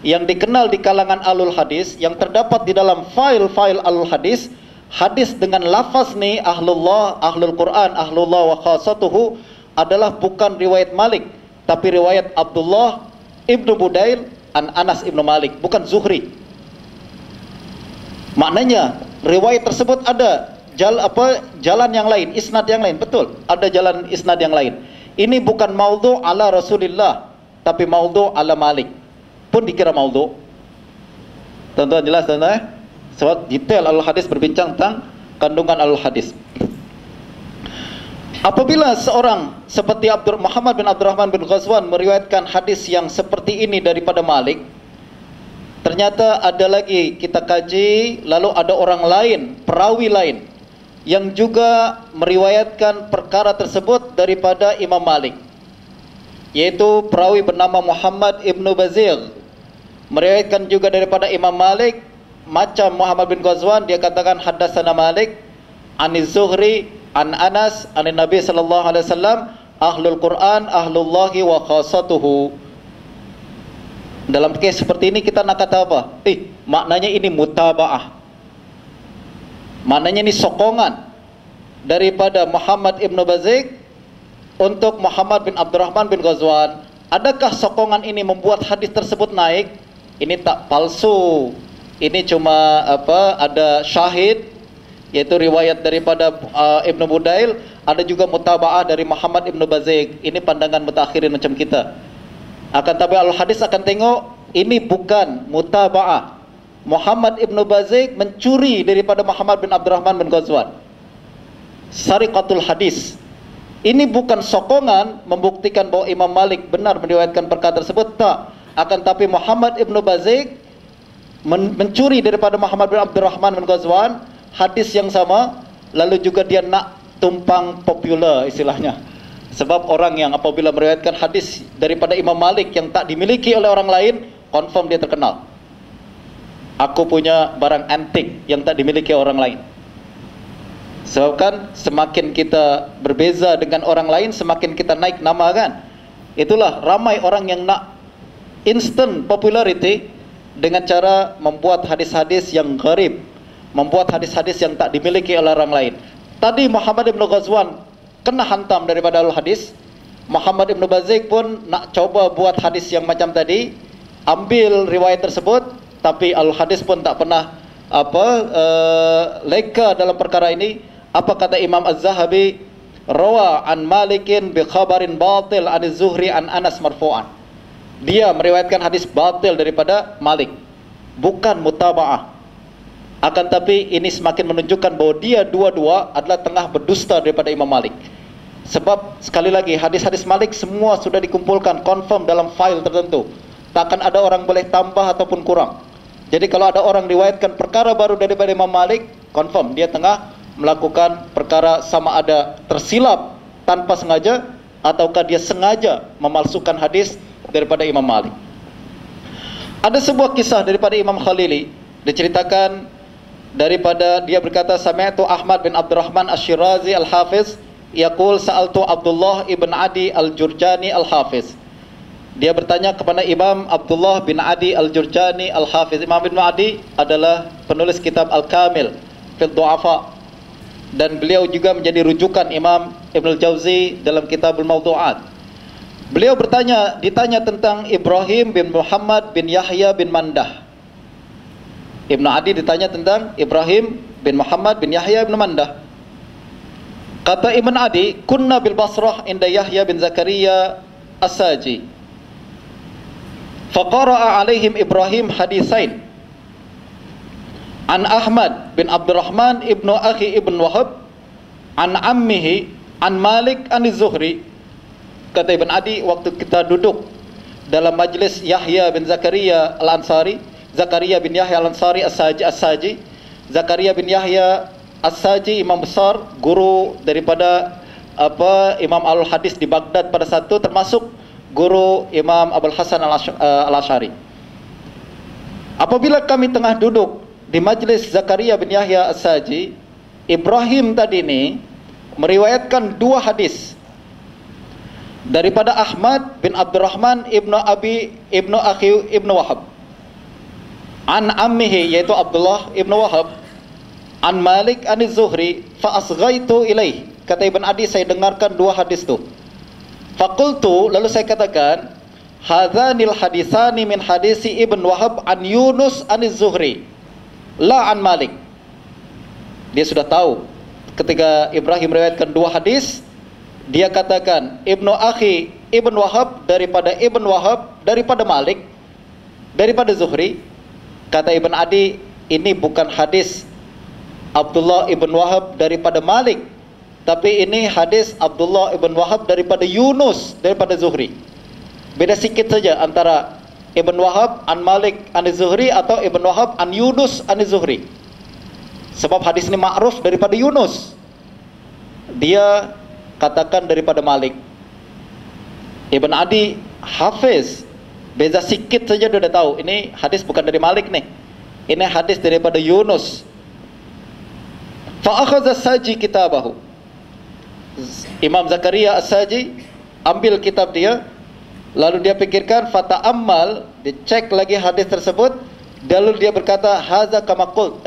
yang dikenal di kalangan alul hadis, yang terdapat di dalam file-file alul hadis, hadis dengan lafaz ni ahlullah, ahlul Quran, ahlullah wa khasatuhu adalah bukan riwayat Malik, tapi riwayat Abdullah ibnu Budail an Anas ibnu Malik, bukan Zuhri. Maknanya riwayat tersebut ada jalan yang lain, isnad yang lain. Betul, ada jalan isnad yang lain. Ini bukan maudhu ala Rasulillah, tapi maudhu ala Malik, pun dikira maudhu. Tuan-tuan jelas tuan-tuan? Sebab detail al-hadis berbincang tentang kandungan al-hadis. Apabila seorang seperti Muhammad bin Abdurrahman bin Ghazwan meriwayatkan hadis yang seperti ini daripada Malik, ternyata ada lagi kita kaji, lalu ada orang lain, perawi lain yang juga meriwayatkan perkara tersebut daripada Imam Malik. yaitu perawi bernama Muhammad ibnu Bazir. Meriwayatkan juga daripada Imam Malik, macam Muhammad bin Ghazwan, dia katakan haddatsana Malik aniz Zuhri an Anas an Nabi sallallahu alaihi wasallam ahlul Quran ahlullahi wa khassatuhu. Dalam kes seperti ini kita nak kata apa? Maknanya ini mutabaah. Maknanya ini sokongan daripada Muhammad ibnu Bazir untuk Muhammad bin Abdurrahman bin Ghazwan. Adakah sokongan ini membuat hadis tersebut naik? Ini tak palsu. Ini cuma ada syahid, yaitu riwayat daripada Ibnu Budail, ada juga mutabaah dari Muhammad ibnu Bazir. Ini pandangan mutakhirin macam kita. Akan tapi al-hadis akan tengok ini bukan mutabaah. Muhammad ibnu Bazir mencuri daripada Muhammad bin Abdurrahman bin Ghazwan. Sariqatul hadis. Ini bukan sokongan membuktikan bahwa Imam Malik benar meriwayatkan perkara tersebut, tak. Akan tapi Muhammad ibnu Bazir mencuri daripada Muhammad bin Abdurrahman bin Ghazwan hadis yang sama, lalu juga dia nak tumpang popular istilahnya. Sebab orang yang apabila meriwayatkan hadis daripada Imam Malik yang tak dimiliki oleh orang lain, confirm dia terkenal. Aku punya barang antik yang tak dimiliki orang lain. Sebab kan semakin kita berbeza dengan orang lain, semakin kita naik nama kan. Itulah ramai orang yang nak instant popularity dengan cara membuat hadis-hadis yang gharib, membuat hadis-hadis yang tak dimiliki oleh orang lain. Tadi Muhammad ibnu Ghazwan kena hantam daripada al-hadis. Muhammad ibnu Bazir pun nak coba buat hadis yang macam tadi, ambil riwayat tersebut, tapi al-hadis pun tak pernah leka dalam perkara ini. Apa kata Imam Az-Zahabi? Rawa an Malikin bi khabarin batil an Zuhri an Anas marfu'an. Dia meriwayatkan hadis batil daripada Malik, bukan mutabaah. Akan tapi ini semakin menunjukkan bahawa dia dua-dua adalah tengah berdusta daripada Imam Malik. Sebab sekali lagi hadis-hadis Malik semua sudah dikumpulkan, confirm dalam file tertentu. Takkan ada orang boleh tambah ataupun kurang. Jadi kalau ada orang riwayatkan perkara baru daripada Imam Malik, confirm dia tengah melakukan perkara sama ada tersilap tanpa sengaja ataukah dia sengaja memalsukan hadis daripada Imam Malik. Ada sebuah kisah daripada Imam Khalili, diceritakan daripada dia berkata, sami'tu Ahmad bin Abdurrahman Asy-Syirazi Al-Hafiz yaqul sa'altu Abdullah ibn Adi Al-Jurjani Al-Hafiz. Dia bertanya kepada Imam Abdullah bin Adi Al-Jurjani Al-Hafiz. Imam Ibn Adi adalah penulis kitab Al-Kamil fil Du'afa, dan beliau juga menjadi rujukan Imam Ibn Al-Jawzi dalam kitab Al-Mawdu'at. Beliau ditanya tentang Ibrahim bin Muhammad bin Yahya bin Mandah. Ibn Adi ditanya tentang Ibrahim bin Muhammad bin Yahya bin Mandah. Kata Ibn Adi, kunna bil Basrah inda Yahya bin Zakaria As-Saji, faqara'a alaihim Ibrahim hadisain an Ahmad bin Abdurrahman ibnu Akhi ibn Wahab an ammihi an Malik an Zuhri. Kata Ibn Adi, waktu kita duduk dalam majlis Yahya bin Zakaria Al-Ansari, Zakaria bin Yahya Al-Ansari As-Saji, Zakaria bin Yahya As-Saji imam besar, guru daripada Imam Al-Hadis di Baghdad pada saat itu, termasuk guru Imam Abul Hasan Al-Asy'ari. Apabila kami tengah duduk di majlis Zakaria bin Yahya As-Saji, Ibrahim tadi ini meriwayatkan dua hadis daripada Ahmad bin Abdurrahman ibnu Akhi ibnu Wahab an ammihi, yaitu Abdullah ibnu Wahab, an Malik an Zuhri, fa asghaitu ilaih. Kata Ibn Adi, saya dengarkan dua hadis tu. Faqultu, lalu saya katakan, hadzanil hadisani min hadisi Ibn Wahab an Yunus an Zuhri, la an Malik. Dia sudah tahu ketika Ibrahim meriwayatkan dua hadis, dia katakan Ibnu Akhi Ibn Wahab daripada Ibn Wahab daripada Malik daripada Zuhri. Kata Ibn Adi, ini bukan hadis Abdullah ibn Wahab daripada Malik, tapi ini hadis Abdullah ibn Wahab daripada Yunus daripada Zuhri. Beda sikit saja antara Ibn Wahab an Malik an Zuhri atau Ibn Wahab an Yunus an Zuhri. Sebab hadis ini ma'ruf daripada Yunus, dia katakan daripada Malik. Ibn Adi hafiz, beza sikit saja dia udah tahu ini hadis bukan dari Malik nih, ini hadis daripada Yunus. Fa akhadha Saji kitabahu, Imam Zakaria As-Saji ambil kitab dia, lalu dia pikirkan, fata'ammal, dia cek lagi hadis tersebut, lalu dia berkata, hadza kama qult,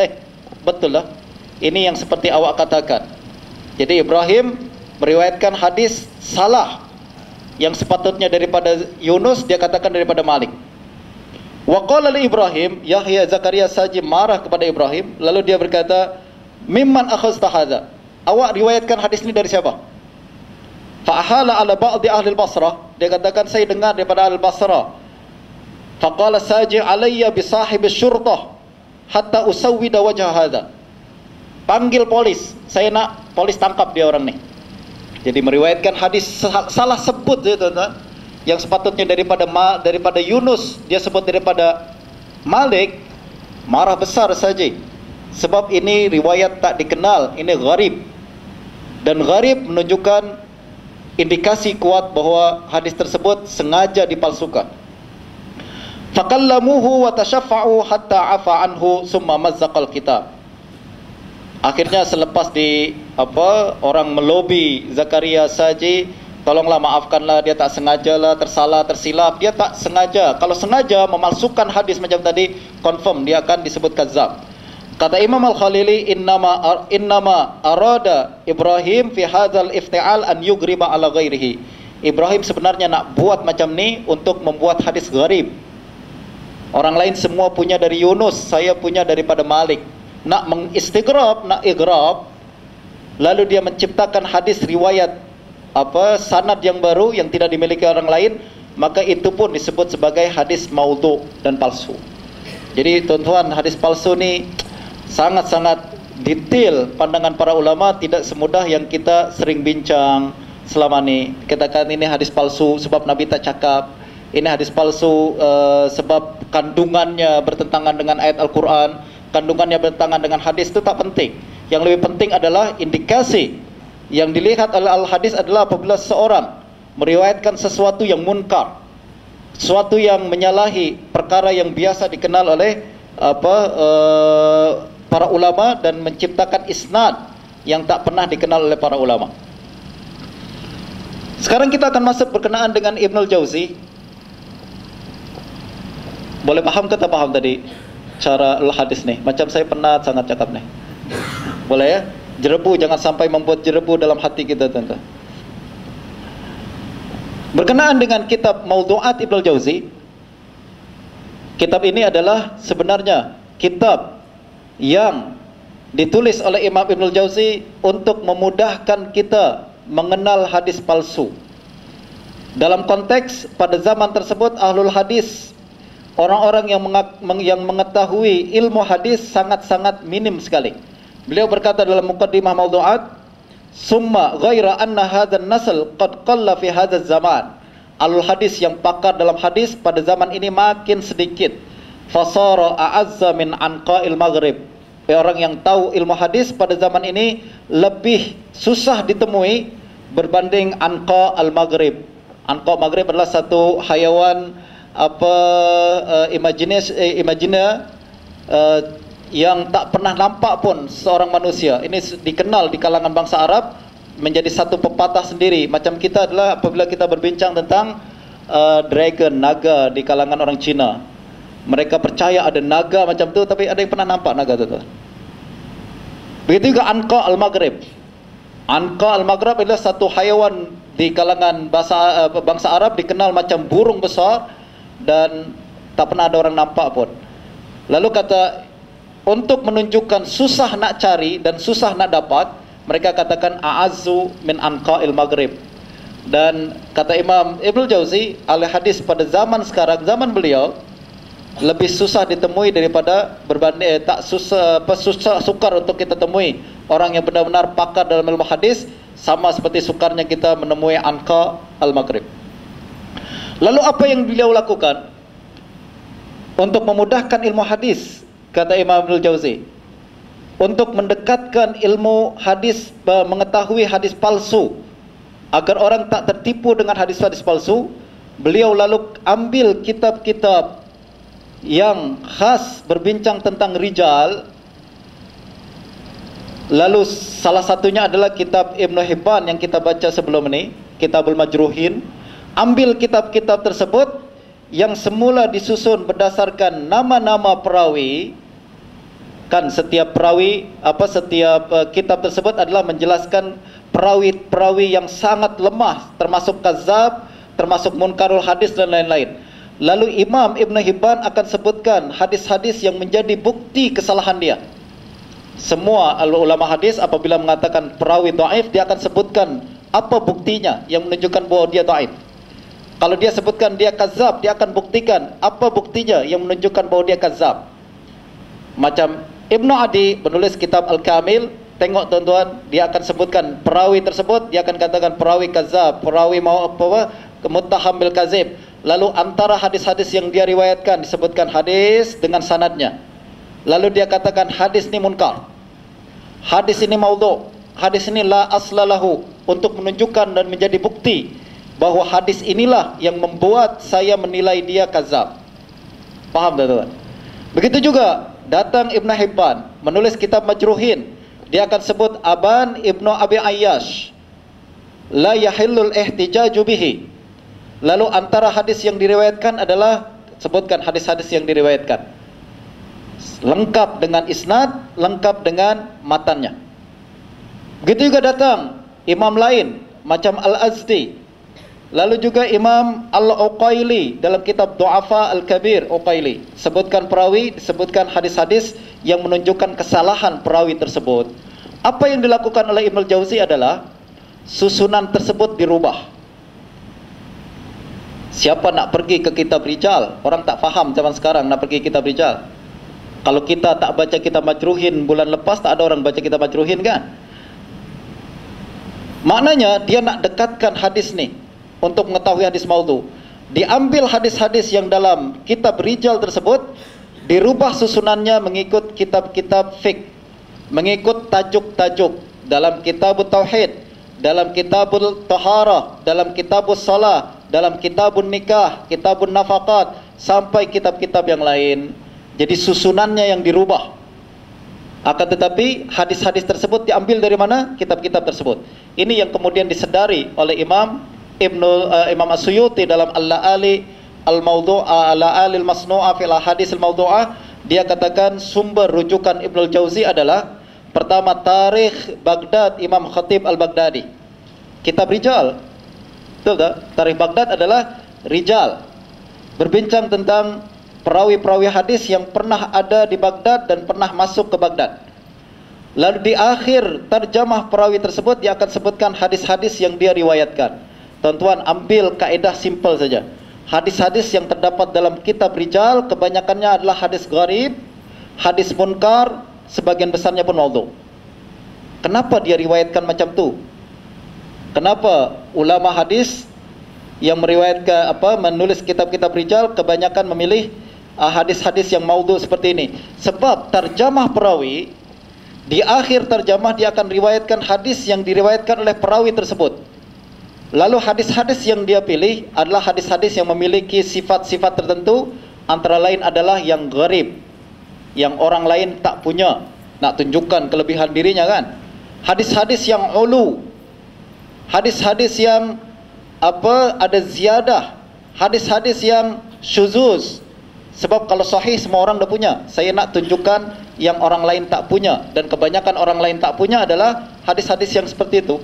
betul lah, ini yang seperti awak katakan. Jadi Ibrahim meriwayatkan hadis salah, yang sepatutnya daripada Yunus dia katakan daripada Malik. Wa qala li Ibrahim, Yahya Zakaria Saji marah kepada Ibrahim, lalu dia berkata, mimman akhadta hadza, awak riwayatkan hadis ini dari siapa? Fa'ahala ala ba'di ahli al-Basrah, dia katakan saya dengar daripada ahli al-Basrah. Faqala Saji alayya bi sahibi syurtah hatta usawwida wajah hadza, panggil polis, saya nak polis tangkap dia orang ni. Jadi meriwayatkan hadis salah sebut ya, tuan-tuan. Yang sepatutnya daripada Yunus, dia sebut daripada Malik. Marah besar saja, sebab ini riwayat tak dikenal, ini gharib. Dan gharib menunjukkan indikasi kuat bahwa hadis tersebut sengaja dipalsukan. Faqallamuhu wa tashaffa'u hatta afa anhu summa mazzaqal kitab. Akhirnya selepas orang melobi Zakaria Saji, tolonglah maafkanlah, dia tak sengaja lah, tersalah, tersilap, dia tak sengaja. Kalau sengaja memalsukan hadis macam tadi, confirm dia akan disebut kadzab. Kata Imam Al-Khalili, innama arada Ibrahim fi hadzal ifti'al an yugriba ala ghairihi. Ibrahim sebenarnya nak buat macam ni untuk membuat hadis gharib. Orang lain semua punya dari Yunus, saya punya daripada Malik. Nak mengistigrab, nak igrab, lalu dia menciptakan hadis riwayat sanad yang baru yang tidak dimiliki orang lain, maka itu pun disebut sebagai hadis maudhu dan palsu. Jadi tuan-tuan, hadis palsu ni sangat-sangat detail pandangan para ulama, tidak semudah yang kita sering bincang selama ni. Katakan ini hadis palsu sebab Nabi tak cakap, ini hadis palsu sebab kandungannya bertentangan dengan ayat Al-Quran, kandungannya bertentangan dengan hadis, itu tak penting. Yang lebih penting adalah indikasi yang dilihat oleh al-hadis adalah apabila seorang meriwayatkan sesuatu yang munkar, sesuatu yang menyalahi perkara yang biasa dikenal oleh para ulama, dan menciptakan isnad yang tak pernah dikenal oleh para ulama. Sekarang kita akan masuk berkenaan dengan Ibnul Jauzi. Boleh paham ke tak paham tadi cara al-hadis nih? Macam saya penat sangat cakap nih. Boleh ya? Jerebu, jangan sampai membuat jerebu dalam hati kita, tuan-tuan. Berkenaan dengan kitab Maudhu'at Ibnul Jauzi, kitab ini adalah sebenarnya kitab yang ditulis oleh Imam Ibnul Jauzi untuk memudahkan kita mengenal hadis palsu. Dalam konteks pada zaman tersebut, ahlul hadis, orang-orang yang mengetahui ilmu hadis sangat-sangat minim sekali. Beliau berkata dalam muqaddimah Maudhu'at, summa ghaira anna hadzal nasl qad qalla fi hadzal zaman. Alul hadis yang pakar dalam hadis pada zaman ini makin sedikit. Fasara a'azza min anqa'il maghrib. Orang yang tahu ilmu hadis pada zaman ini lebih susah ditemui berbanding anqa al-maghrib. Anqa maghrib adalah satu hayawan imajiner yang tak pernah nampak pun seorang manusia. Ini dikenal di kalangan bangsa Arab menjadi satu pepatah sendiri. Macam kita adalah apabila kita berbincang tentang dragon, naga di kalangan orang Cina. Mereka percaya ada naga macam tu, tapi ada yang pernah nampak naga tu? Begitu juga Anqa al-Maghrib. Anqa al-Maghrib adalah satu hayawan di kalangan bangsa Arab, dikenal macam burung besar dan tak pernah ada orang nampak pun. Lalu kata, untuk menunjukkan susah nak cari dan susah nak dapat, mereka katakan a'azzu min anqa'il maghrib. Dan kata Imam Ibnul Jauzi, ahli hadis pada zaman sekarang, zaman beliau, lebih susah ditemui daripada berbanding sukar untuk kita temui orang yang benar-benar pakar dalam ilmu hadis, sama seperti sukarnya kita menemui Anqa al-Maghrib. Lalu apa yang beliau lakukan untuk memudahkan ilmu hadis? Kata Imam Ibnul Jauzi, untuk mendekatkan ilmu hadis, mengetahui hadis palsu agar orang tak tertipu dengan hadis-hadis palsu, beliau lalu ambil kitab-kitab yang khas berbincang tentang rijal. Lalu salah satunya adalah kitab Ibn Hibban yang kita baca sebelum ini, Kitabul Majruhin. Ambil kitab-kitab tersebut yang semula disusun berdasarkan nama-nama perawi. Kan setiap perawi, setiap kitab tersebut adalah menjelaskan perawi-perawi yang sangat lemah, termasuk kazab, termasuk munkarul hadis dan lain-lain. Lalu Imam Ibn Hibban akan sebutkan hadis-hadis yang menjadi bukti kesalahan dia. Semua ulama hadis apabila mengatakan perawi dhaif, dia akan sebutkan apa buktinya yang menunjukkan bahwa dia dhaif. Kalau dia sebutkan dia kazab, dia akan buktikan apa buktinya yang menunjukkan bahwa dia kazab. Macam Ibnu Adi menulis kitab Al-Kamil, tengok tuan-tuan, dia akan sebutkan perawi tersebut, dia akan katakan perawi kazab, perawi muttaham bil kazib. Lalu antara hadis-hadis yang dia riwayatkan disebutkan hadis dengan sanadnya. Lalu dia katakan hadis ini munkar, hadis ini maudhu', hadis ini la aslalahu, untuk menunjukkan dan menjadi bukti bahwa hadis inilah yang membuat saya menilai dia kazab. Paham tuan-tuan? Begitu juga datang Ibn Hibban menulis kitab Majruhin, dia akan sebut Aban Ibnu Abi Ayyash, la yahillul ihtijaju bihi. Lalu antara hadis yang diriwayatkan adalah, sebutkan hadis-hadis yang diriwayatkan, lengkap dengan isnad, lengkap dengan matannya. Begitu juga datang imam lain macam Al-Azdi, lalu juga Imam Al-Uqaili dalam kitab Du'afa Al-Kabir Uqaili, sebutkan perawi, disebutkan hadis-hadis yang menunjukkan kesalahan perawi tersebut. Apa yang dilakukan oleh Ibnu Jauzi adalah susunan tersebut dirubah. Siapa nak pergi ke kitab rijal? Orang tak faham zaman sekarang nak pergi kitab rijal. Kalau kita tak baca kitab Majruhin bulan lepas, tak ada orang baca kitab Majruhin kan? Maknanya dia nak dekatkan hadis ni untuk mengetahui hadis maudhu. Diambil hadis-hadis yang dalam kitab rijal tersebut, dirubah susunannya mengikut kitab-kitab fiqh, mengikut tajuk-tajuk dalam kitabut tauhid, dalam kitabul taharah, dalam kitabus salah, dalam kitabun nikah, kitabun nafaqat, sampai kitab-kitab yang lain. Jadi susunannya yang dirubah. Akan tetapi hadis-hadis tersebut diambil dari mana? Kitab-kitab tersebut. Ini yang kemudian disedari oleh Imam As-Suyuti dalam Al-La'ali Al-Mawdu'ah, Al-La'ali Al-Masnu'ah fil Ahadits Al-Mawdu'ah. Dia katakan sumber rujukan Ibnu Jauzi adalah pertama Tarikh Baghdad Imam Khatib Al-Baghdadi, kitab rijal. Betul tak? Tarikh Baghdad adalah rijal, berbincang tentang perawi-perawi hadis yang pernah ada di Baghdad dan pernah masuk ke Baghdad. Lalu di akhir terjemah perawi tersebut dia akan sebutkan hadis-hadis yang dia riwayatkan. Tuan-tuan ambil kaedah simple saja. Hadis-hadis yang terdapat dalam kitab rijal kebanyakannya adalah hadis gharib, hadis munkar, sebagian besarnya pun maudhu'. Kenapa dia riwayatkan macam tu? Kenapa ulama hadis yang meriwayatkan menulis kitab-kitab rijal kebanyakan memilih hadis-hadis yang maudhu' seperti ini? Sebab terjemah perawi, di akhir terjemah dia akan riwayatkan hadis yang diriwayatkan oleh perawi tersebut. Lalu hadis-hadis yang dia pilih adalah hadis-hadis yang memiliki sifat-sifat tertentu, antara lain adalah yang gharib, yang orang lain tak punya, nak tunjukkan kelebihan dirinya kan. Hadis-hadis yang ulu, hadis-hadis yang ada ziyadah, hadis-hadis yang syuzuz. Sebab kalau sahih semua orang dah punya, saya nak tunjukkan yang orang lain tak punya, dan kebanyakan orang lain tak punya adalah hadis-hadis yang seperti itu.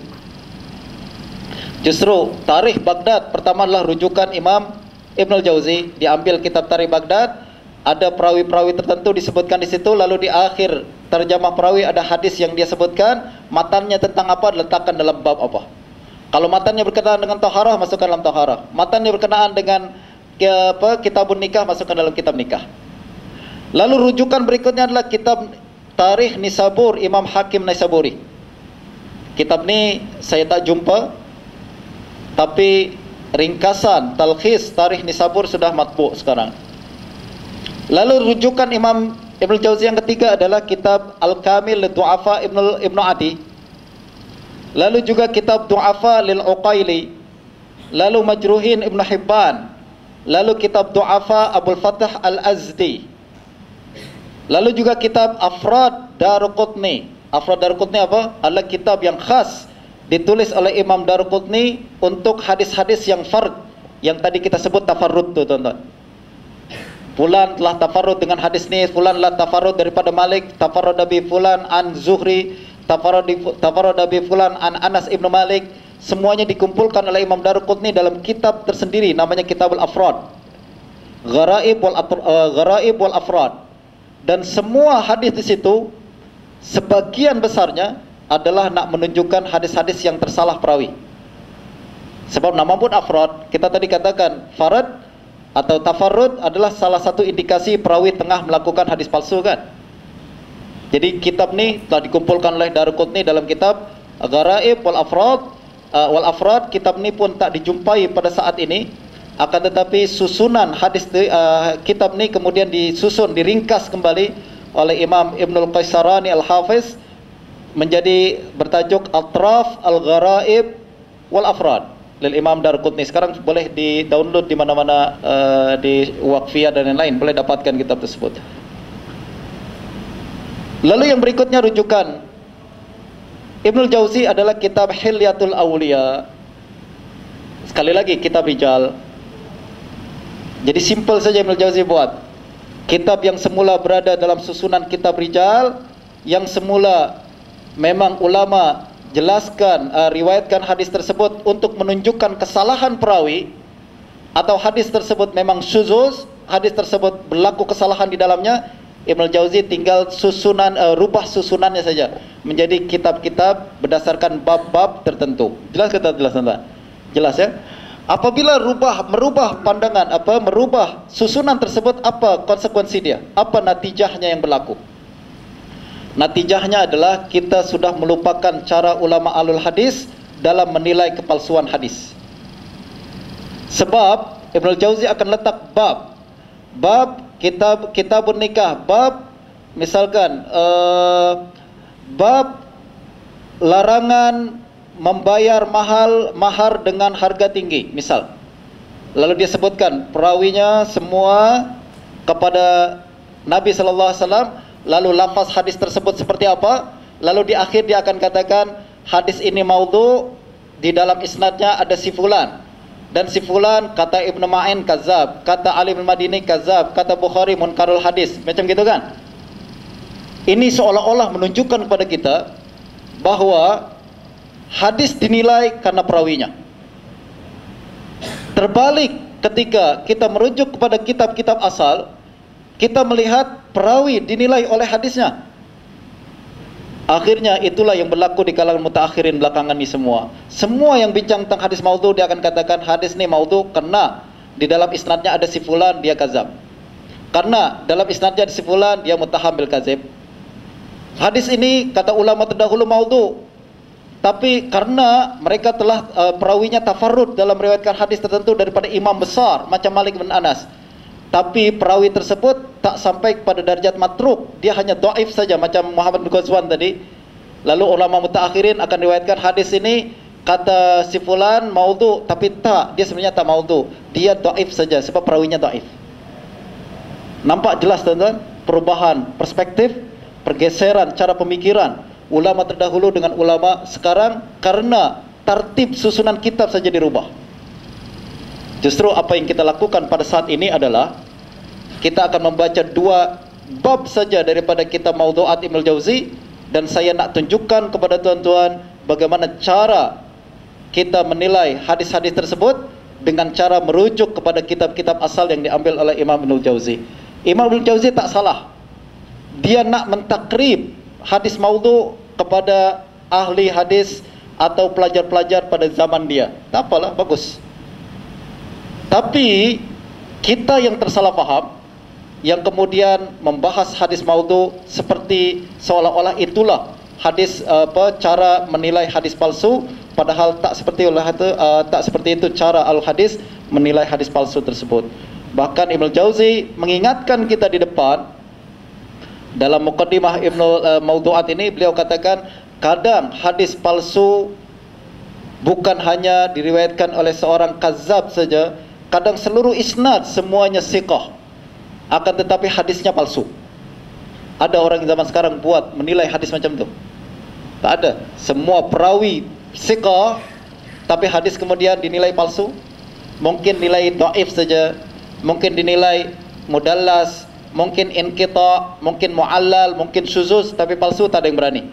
Justru Tarikh Baghdad pertama adalah rujukan Imam Ibnu Jauzi. Diambil kitab Tarikh Baghdad, ada perawi-perawi tertentu disebutkan di situ, lalu di akhir terjemah perawi ada hadis yang dia sebutkan, matannya tentang apa, diletakkan dalam bab apa. Kalau matannya berkenaan dengan taharah, masukkan dalam taharah. Matannya berkenaan dengan kitabun nikah, masukkan dalam kitab nikah. Lalu rujukan berikutnya adalah kitab Tarikh Nisabur Imam Hakim Naisaburi. Kitab ni saya tak jumpa, tapi ringkasan talkhis Tarikh Nisabur sudah matbu' sekarang. Lalu rujukan Imam Ibnu Jauzi yang ketiga adalah kitab Al-Kamil Du'afa Ibnu Adi. lalu juga kitab Du'afa lil Uqaili, lalu Majruhin Ibn Hibban, lalu kitab Du'afa Abul Fathah Al-Azdi, lalu juga kitab Afrad Daruqutni. Afrad Daruqutni apa? Adalah kitab yang khas ditulis oleh Imam Daruqutni untuk hadis-hadis yang fard, yang tadi kita sebut tafarrud tu tuan-tuan. Fulan telah tafarrud dengan hadis ni, fulan telah tafarrud daripada Malik, tafarrud bi fulan an Zuhri, tafarrud bi fulan an Anas Ibn Malik. Semuanya dikumpulkan oleh Imam Daruqutni dalam kitab tersendiri namanya Kitabul Afrad, Gharaib wal Afrad. Dan semua hadis di situ sebagian besarnya adalah nak menunjukkan hadis-hadis yang tersalah perawi. Sebab nama pun Afrad, kita tadi katakan farad atau tafarrud adalah salah satu indikasi perawi tengah melakukan hadis palsu kan. Jadi kitab ni telah dikumpulkan oleh Daruqutni dalam kitab Gharaib wal Afrad. Kitab ni pun tak dijumpai pada saat ini, akan tetapi susunan hadis kitab ni kemudian disusun, diringkas kembali oleh Imam Ibnul Qaisarani Al-Hafiz menjadi bertajuk Atraf Al-Gharaib wal Afrad lil Imam Daruqutni. Sekarang boleh di-download di mana-mana, di Waqfiyah dan lain-lain boleh dapatkan kitab tersebut. Lalu yang berikutnya rujukan Ibnul Jauzi adalah kitab Hilyatul Awliya. Sekali lagi kitab rijal. Jadi simple saja Ibnul Jauzi buat. Kitab yang semula berada dalam susunan kitab rijal, yang semula memang ulama jelaskan, riwayatkan hadis tersebut untuk menunjukkan kesalahan perawi, atau hadis tersebut memang syuzuz, hadis tersebut berlaku kesalahan di dalamnya. Ibnul Jauzi tinggal rubah susunannya saja menjadi kitab-kitab berdasarkan bab-bab tertentu. Jelas kata jelas anda? Jelas ya? Apabila merubah pandangan, merubah susunan tersebut, apa konsekuensi dia? Apa natijahnya yang berlaku? Natijahnya adalah kita sudah melupakan cara ulama alul hadis dalam menilai kepalsuan hadis. Sebab Ibnul Jauzi akan letak bab kitabun nikah, bab misalkan bab larangan membayar mahar dengan harga tinggi misal. Lalu dia sebutkan perawinya semua kepada Nabi sallallahu alaihi wasallam, lalu lafaz hadis tersebut seperti apa, lalu di akhir dia akan katakan hadis ini maudhu, di dalam isnadnya ada si fulan, dan si fulan kata Ibnu Ma'in kazab, kata Ali bin Madini kazab, kata Bukhari munkarul hadis, macam gitu kan. Ini seolah-olah menunjukkan kepada kita bahwa hadis dinilai karena perawinya. Terbalik ketika kita merujuk kepada kitab-kitab asal, kita melihat perawi dinilai oleh hadisnya. Akhirnya itulah yang berlaku di kalangan mutaakhirin belakangan ini semua. Semua yang bincang tentang hadis maudhu, dia akan katakan hadis ini maudhu karena di dalam isnadnya ada si fulan, dia kazab. Karena dalam isnadnya ada si fulan, dia muttaham bil kazib. Hadis ini kata ulama terdahulu maudhu, tapi karena mereka telah perawinya tafarrud dalam meriwayatkan hadis tertentu daripada imam besar macam Malik bin Anas, tapi perawi tersebut tak sampai kepada darjat matruk, dia hanya dhaif saja macam Muhammad bin Ghazwan tadi. Lalu ulama mutaakhirin akan riwayatkan hadis ini kata si fulan maudhu, tapi tak, dia sebenarnya tak maudhu, dia dhaif saja sebab perawinya dhaif. Nampak jelas tuan-tuan perubahan perspektif, pergeseran cara pemikiran ulama terdahulu dengan ulama sekarang karena tertib susunan kitab saja dirubah. Justru apa yang kita lakukan pada saat ini adalah kita akan membaca 2 bab saja daripada kitab Maudhu'at Ibnul Jauzi, dan saya nak tunjukkan kepada tuan-tuan bagaimana cara kita menilai hadis-hadis tersebut dengan cara merujuk kepada kitab-kitab asal yang diambil oleh Imam Ibnul Jauzi. Imam Ibnul Jauzi tak salah. Dia nak mentakrib hadis maudhu kepada ahli hadis atau pelajar-pelajar pada zaman dia. Tak apalah, bagus. Tapi kita yang tersalah faham, yang kemudian membahas hadis maudhu seperti seolah-olah itulah hadis cara menilai hadis palsu, padahal tak seperti itu cara al-hadis menilai hadis palsu tersebut. Bahkan Ibnul Jauzi mengingatkan kita di depan dalam muqaddimah Maudhu'at ini, beliau katakan kadang hadis palsu Bukan hanya diriwayatkan oleh seorang kazab saja, kadang seluruh isnad semuanya siqah, akan tetapi hadisnya palsu. Ada orang zaman sekarang buat menilai hadis macam tu? Tak ada. Semua perawi siqah, tapi hadis kemudian dinilai palsu. Mungkin nilai dhaif saja, mungkin dinilai mudallas, mungkin inqita', mungkin mu'allal, mungkin syuzuz, tapi palsu tak ada yang berani.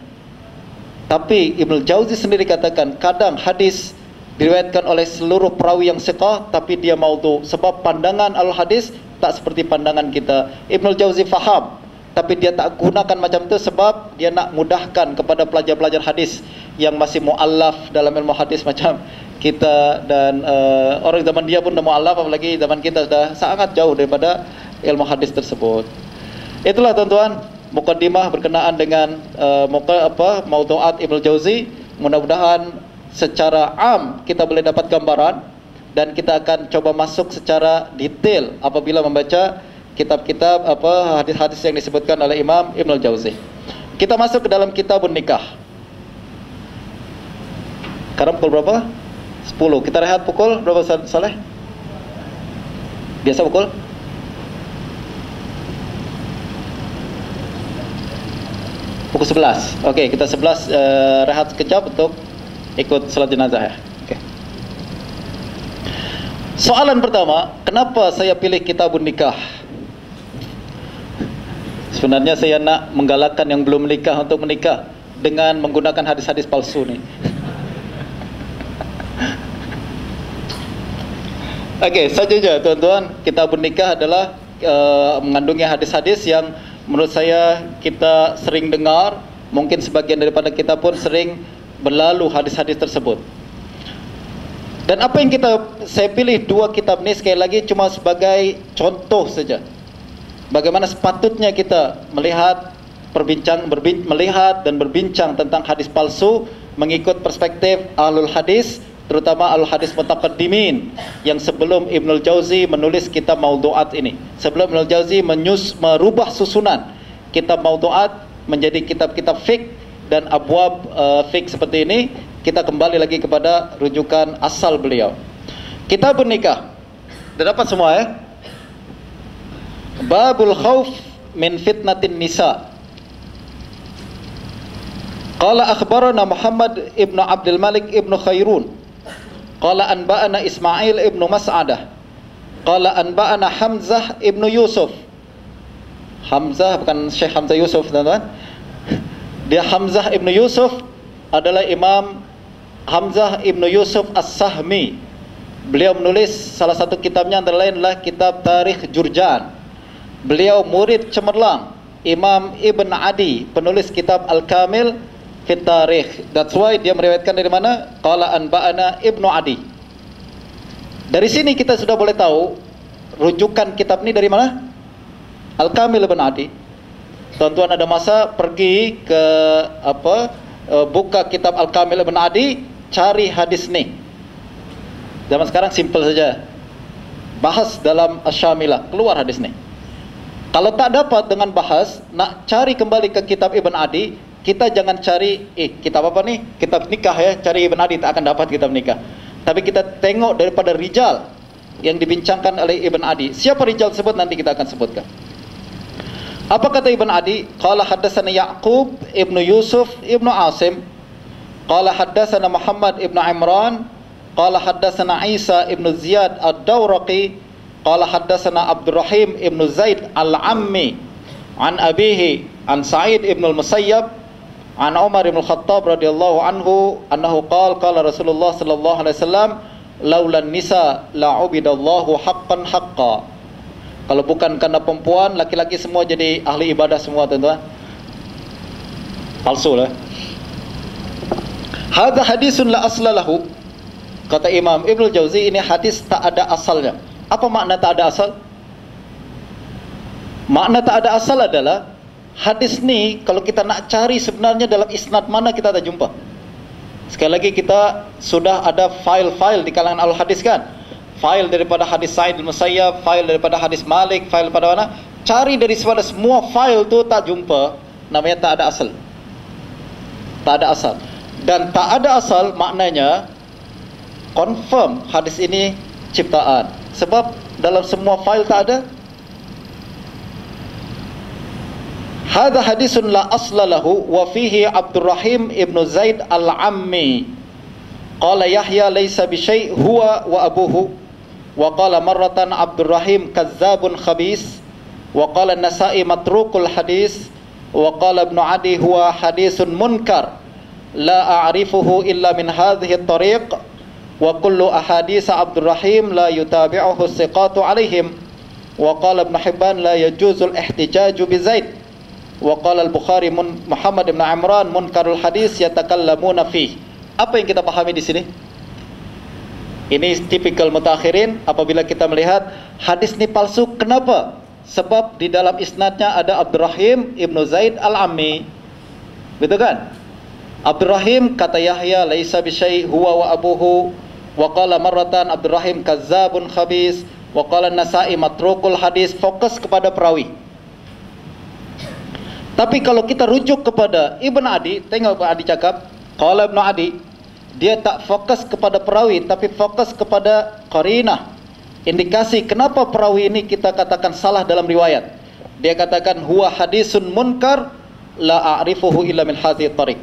Tapi Ibnu Jauzi sendiri katakan, kadang hadis diriwayatkan oleh seluruh perawi yang siqah, tapi dia maudhu, sebab pandangan al-hadis tak seperti pandangan kita. Ibnu Jauzi faham, tapi dia tak gunakan macam tu sebab dia nak mudahkan kepada pelajar-pelajar hadis yang masih mu'allaf dalam ilmu hadis macam kita, dan orang zaman dia pun dah mu'allaf, apalagi zaman kita sudah sangat jauh daripada ilmu hadis tersebut. Itulah tuan-tuan muqaddimah berkenaan dengan maudhu'at Ibnu Jauzi. Mudah-mudahan secara am kita boleh dapat gambaran, dan kita akan coba masuk secara detail apabila membaca kitab-kitab hadis-hadis yang disebutkan oleh Imam Ibnu Jauzi. Kita masuk ke dalam kitabun nikah. Sekarang pukul berapa? 10. Kita rehat pukul berapa, Saleh? Biasa pukul? Pukul 11. Okey, kita 11 rehat sekejap untuk ikut salat jenazah ya. Okey. Soalan pertama, kenapa saya pilih kitabun nikah? Sebenarnya saya nak menggalakkan yang belum menikah untuk menikah dengan menggunakan hadis-hadis palsu ni. Okey, saja tuan-tuan, kitabun nikah adalah mengandungi hadis-hadis yang menurut saya kita sering dengar. Mungkin sebagian daripada kita pun sering berlalu hadis-hadis tersebut. Dan apa yang saya pilih dua kitab ni sekali lagi cuma sebagai contoh saja. Bagaimana sepatutnya kita melihat melihat dan berbincang tentang hadis palsu mengikut perspektif ahlul hadis, terutama al-hadis mutaqaddimin yang sebelum Ibnul Jauzi menulis kitab maudhu'at ini. Sebelum Ibnul Jauzi merubah susunan kitab maudhu'at menjadi kitab-kitab fiqh dan abwab fiqh seperti ini, kita kembali lagi kepada rujukan asal beliau. Kitabun nikah. Dah dapat semua ya? Babul khauf min fitnatin nisa. Qala akhbarana Muhammad ibn Abdul Malik ibn Khairun. Qala anba'ana Ismail ibn Mas'adah. Qala anba'ana Hamzah ibn Yusuf. Hamzah bukan Syekh Hamzah Yusuf, teman-teman. Dia Hamzah ibn Yusuf adalah Imam Hamzah ibn Yusuf As-Sahmi. Beliau menulis salah satu kitabnya antara lain adalah kitab Tarikh Jurjan. Beliau murid cemerlang Imam Ibn Adi, penulis kitab Al-Kamil Fit Tarikh. That's why dia meriwayatkan dari mana? Qala anba'ana Ibnu Adi. Dari sini kita sudah boleh tahu rujukan kitab ini dari mana? Al-Kamil Ibn Adi. Tuan-tuan ada masa pergi ke buka kitab Al-Kamil Ibn Adi, cari hadis ni. Zaman sekarang simple saja. Bahas dalam Asy-Syamilah, keluar hadis ni. Kalau tak dapat dengan bahas, nak cari kembali ke kitab Ibn Adi, kita jangan cari kitab apa ni? Kitab nikah ya, cari Ibn Adi tak akan dapat kitab nikah. Tapi kita tengok daripada rijal yang dibincangkan oleh Ibn Adi. Siapa rijal tersebut nanti kita akan sebutkan. Apa kata Ibn Adi? Qala haddatsana Ya'qub ibnu Yusuf ibnu Asim. Qala haddatsana Muhammad ibnu Imran. Qala haddatsana Isa ibnu Ziyad ad-Dawraqi. Qala haddatsana Abdurrahim ibnu Zaid al-Ammi an abihi an Sa'id ibnu al-Musayyab an Umar ibn Khattab radhiyallahu anhu annahu qala Rasulullah sallallahu alaihi wasallam laulan nisa la'ubidallahu haqqan haqqa. Kalau bukan karena perempuan, laki-laki semua jadi ahli ibadah semua, tuan-tuan. Palsu lah. Hadza hadisun la asla lahu. Kata Imam Ibnu Jauzi, ini hadis tak ada asalnya. Apa makna tak ada asal? Makna tak ada asal adalah hadis ni kalau kita nak cari sebenarnya dalam isnad mana kita tak jumpa. Sekali lagi kita sudah ada file-file di kalangan al-hadis kan? File daripada hadis Sa'id al-Musayyab, file daripada hadis Malik, file daripada mana? Cari dari semua file tu tak jumpa, namanya tak ada asal. Tak ada asal. Dan tak ada asal maknanya confirm hadis ini ciptaan. Sebab dalam semua file tak ada. Hadha hadisun la asla lahu wa fihi Abdurrahim ibn Zaid al-Ammi. Qala Yahya laysa bi syai' huwa wa abuhu. Wa qala marratan Abdurrahim kazzabun khabis. Wa qala An-Nasa'i matrukul hadis. Wa qala Ibn Adi huwa hadisun munkar la a'rifuhu illa min hadhihi at-tariq. Wa kullu ahadits Abdurrahim la yutabi'uhu as-siqatu 'alaihim. Wa qala Ibn Hibban la yajuzu al-ihtijaju bi Zaid. Wa qala al-Bukhari Muhammad ibn Imran munkarul hadis yatakallamuna fi. Apa yang kita pahami di sini? Ini tipikal mutakhirin apabila kita melihat hadis ini palsu. Kenapa? Sebab di dalam isnadnya ada Abdurrahim ibn Zaid al-Ammi. Betul kan? Abdurrahim kata Yahya laisa bi syai' huwa wa abuhu. Wa qala marratan Abdurrahim kazzabun khabis. Wa qala An-Nasa'i matrukul hadis. Fokus kepada perawi. Tapi kalau kita rujuk kepada Ibn Adi, tengok Ibn Adi cakap, qala Ibn Adi, dia tak fokus kepada perawi, tapi fokus kepada qarinah, indikasi kenapa perawi ini kita katakan salah dalam riwayat. Dia katakan huwa hadisun munkar la a'rifuhu illa min hadhihi tariq.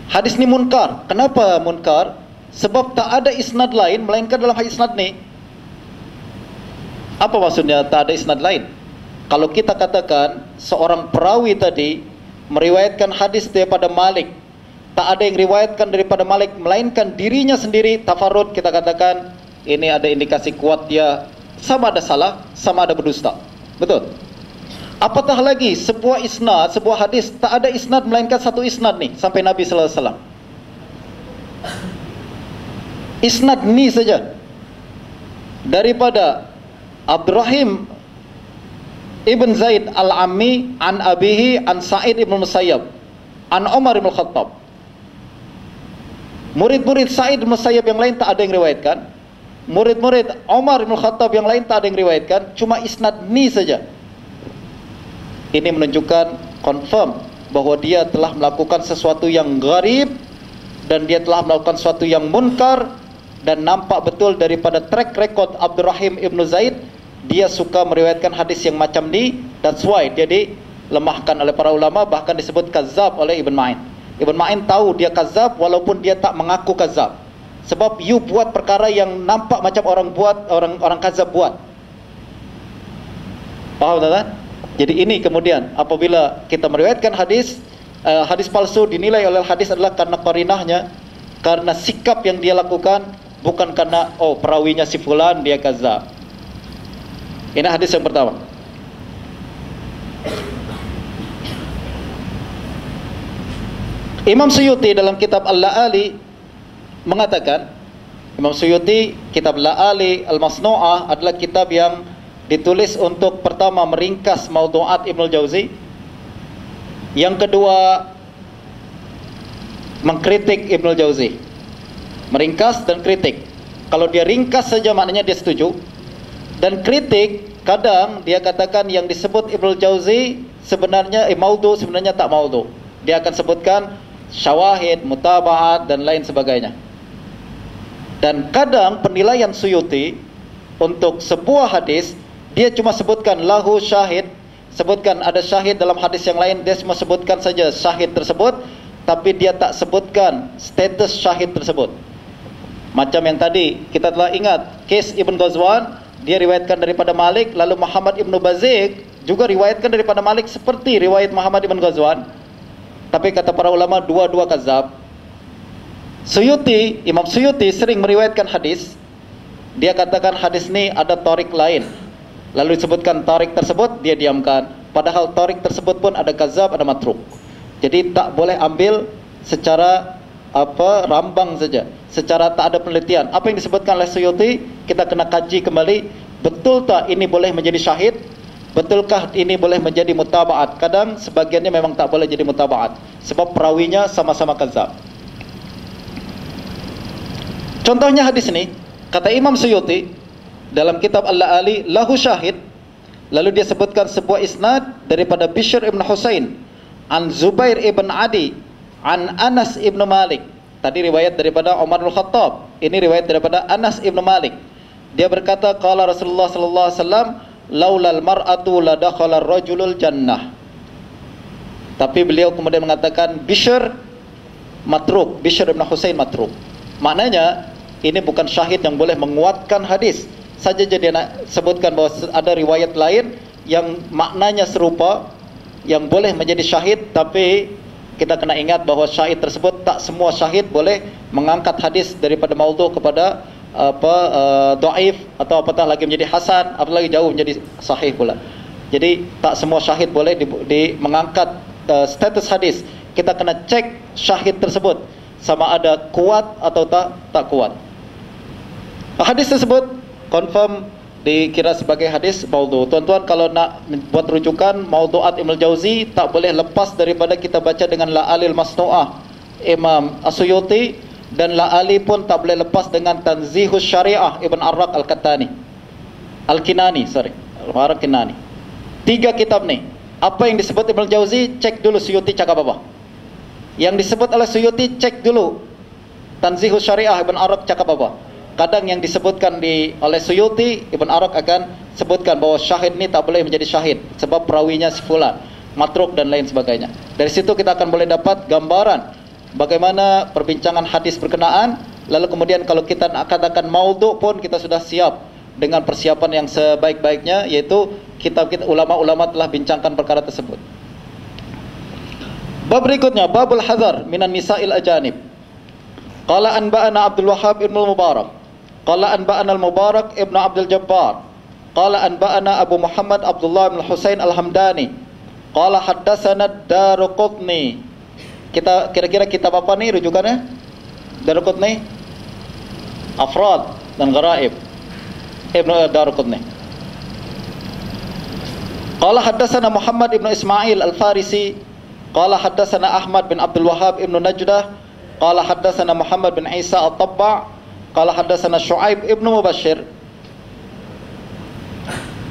Hadis ini munkar. Kenapa munkar? Sebab tak ada isnad lain melainkan dalam isnad ni. Apa maksudnya tak ada isnad lain? Kalau kita katakan seorang perawi tadi meriwayatkan hadis daripada Malik, tak ada yang riwayatkan daripada Malik melainkan dirinya sendiri, tafarrud, kita katakan ini ada indikasi kuat dia sama ada salah, sama ada berdusta. Betul? Apatah lagi sebuah isnad, sebuah hadis tak ada isnad melainkan satu isnad nih sampai Nabi sallallahu alaihi wasallam. Isnad ni saja daripada Abdurrahim Ibn Zaid al-Ammi an abihi an Sa'id ibn Musayyab an Umar ibn Khattab. Murid-murid Sa'id ibn Musayyab yang lain tak ada yang riwayatkan. Murid-murid Umar ibn Khattab yang lain tak ada yang riwayatkan. Cuma isnad ni saja. Ini menunjukkan confirm bahawa dia telah melakukan sesuatu yang gharib dan dia telah melakukan sesuatu yang munkar, dan nampak betul daripada track record Abdurrahim ibn Zaid, dia suka meriwayatkan hadis yang macam ni. That's why dia dilemahkan oleh para ulama, bahkan disebut kazzab oleh Ibn Ma'in. Ibn Ma'in tahu dia kazzab walaupun dia tak mengaku kazzab. Sebab you buat perkara yang nampak macam orang kazzab buat. Faham tak? Jadi ini kemudian apabila kita meriwayatkan hadis, hadis palsu dinilai oleh hadis adalah karena qarinahnya, karena sikap yang dia lakukan, bukan karena perawinya si fulan dia kazzab. Ini hadis yang pertama. Imam Suyuti dalam kitab Al-La'ali mengatakan, Imam Suyuti kitab Al-La'ali Al-Masnu'ah adalah kitab yang ditulis untuk pertama meringkas maudhu'at Ibnu Jauzi, yang kedua mengkritik Ibnu Jauzi. Meringkas dan kritik. Kalau dia ringkas saja maknanya dia setuju. Dan kritik, kadang dia katakan yang disebut Ibnu Jauzi sebenarnya maudhu, sebenarnya tak maudhu. Dia akan sebutkan syawahid, mutaba'at dan lain sebagainya. Dan kadang penilaian Suyuti untuk sebuah hadis, dia cuma sebutkan lahu syahid, sebutkan ada syahid dalam hadis yang lain, dia cuma sebutkan saja syahid tersebut, tapi dia tak sebutkan status syahid tersebut. Macam yang tadi kita telah ingat kes Ibn Ghazwan, dia riwayatkan daripada Malik, lalu Muhammad Ibn Bazik juga riwayatkan daripada Malik seperti riwayat Muhammad Ibn Ghazwan, tapi kata para ulama dua-dua kazab. Suyuti, Imam Suyuti sering meriwayatkan hadis, dia katakan hadis ni ada tarik lain, lalu disebutkan tarik tersebut, dia diamkan, padahal tarik tersebut pun ada kazab, ada matruk. Jadi tak boleh ambil secara rambang saja, secara tak ada penelitian. Apa yang disebutkan oleh Suyuti, kita kena kaji kembali, betul tak ini boleh menjadi syahid, betulkah ini boleh menjadi mutaba'at. Kadang sebagiannya memang tak boleh jadi mutaba'at sebab perawinya sama-sama kazab. Contohnya hadis ini, kata Imam Suyuti dalam kitab Al-La'ali, lahu syahid, lalu dia sebutkan sebuah isnad daripada Bishr ibn Husain an Zubair ibn Adi an Anas ibn Malik Tadi riwayat daripada Umar bin Khattab, ini riwayat daripada Anas ibn Malik. Dia berkata, qala Rasulullah sallallahu alaihi wasallam, laulal mar'atu la dakhala ar-rajulul jannah. Tapi beliau kemudian mengatakan Bishr matruk, Bishr ibn Husain matruk. Maknanya ini bukan syahid yang boleh menguatkan hadis. Saja dia nak sebutkan bahawa ada riwayat lain yang maknanya serupa yang boleh menjadi syahid, tapi kita kena ingat bahawa syahid tersebut tak semua syahid boleh mengangkat hadis daripada maudhu kepada dhaif atau apatah lagi menjadi hasan, apalagi jauh menjadi sahih pula. Jadi tak semua syahid boleh mengangkat status hadis. Kita kena cek syahid tersebut sama ada kuat atau tak kuat. Hadis tersebut confirm dikira sebagai hadis maudhu. Tuan-tuan kalau nak buat rujukan Maudhu'at Ibnu Jauzi, tak boleh lepas daripada kita baca dengan La'alil Masnu'ah Imam As-Suyuti, dan La'ali pun tak boleh lepas dengan Tanzihus Syariah Ibn Arraq Al-Kinani. Tiga kitab ni, apa yang disebut Ibnu Jauzi, cek dulu Suyuti cakap apa. Yang disebut oleh Suyuti, cek dulu Tanzihus Syariah Ibn Arraq cakap apa. Kadang yang disebutkan oleh Suyuti, Ibn Arraq akan sebutkan bahawa syahid ni tak boleh menjadi syahid sebab perawinya si fulan, matruk dan lain sebagainya. Dari situ kita akan boleh dapat gambaran bagaimana perbincangan hadis berkenaan. Lalu kemudian kalau kita nak katakan maudhu pun kita sudah siap dengan persiapan yang sebaik-baiknya, yaitu kitab-kitab ulama-ulama telah bincangkan perkara tersebut. Bab berikutnya, babul hazar minan nisa'il ajanib. Qala anba'ana Abdul Wahhab ibn al-Mubarak, qala anba'ana al-Mubarak ibn Abdul Jabbar, qala anba'ana Abu Muhammad Abdullah bin Husain al-Hamdani, qala haddatsana Daruqutni. Kita kira-kira kitab apa ni rujukannya? Daruqutni, Afrad dan Gharaib Ibnu Daruqutni. Qala haddatsana Muhammad ibn Ismail al-Farisi, qala haddatsana Ahmad bin Abdul Wahhab ibn Najdah, qala haddatsana Muhammad bin Isa at-Tabba', qala haddatsana Syu'aib ibn Mubashshir,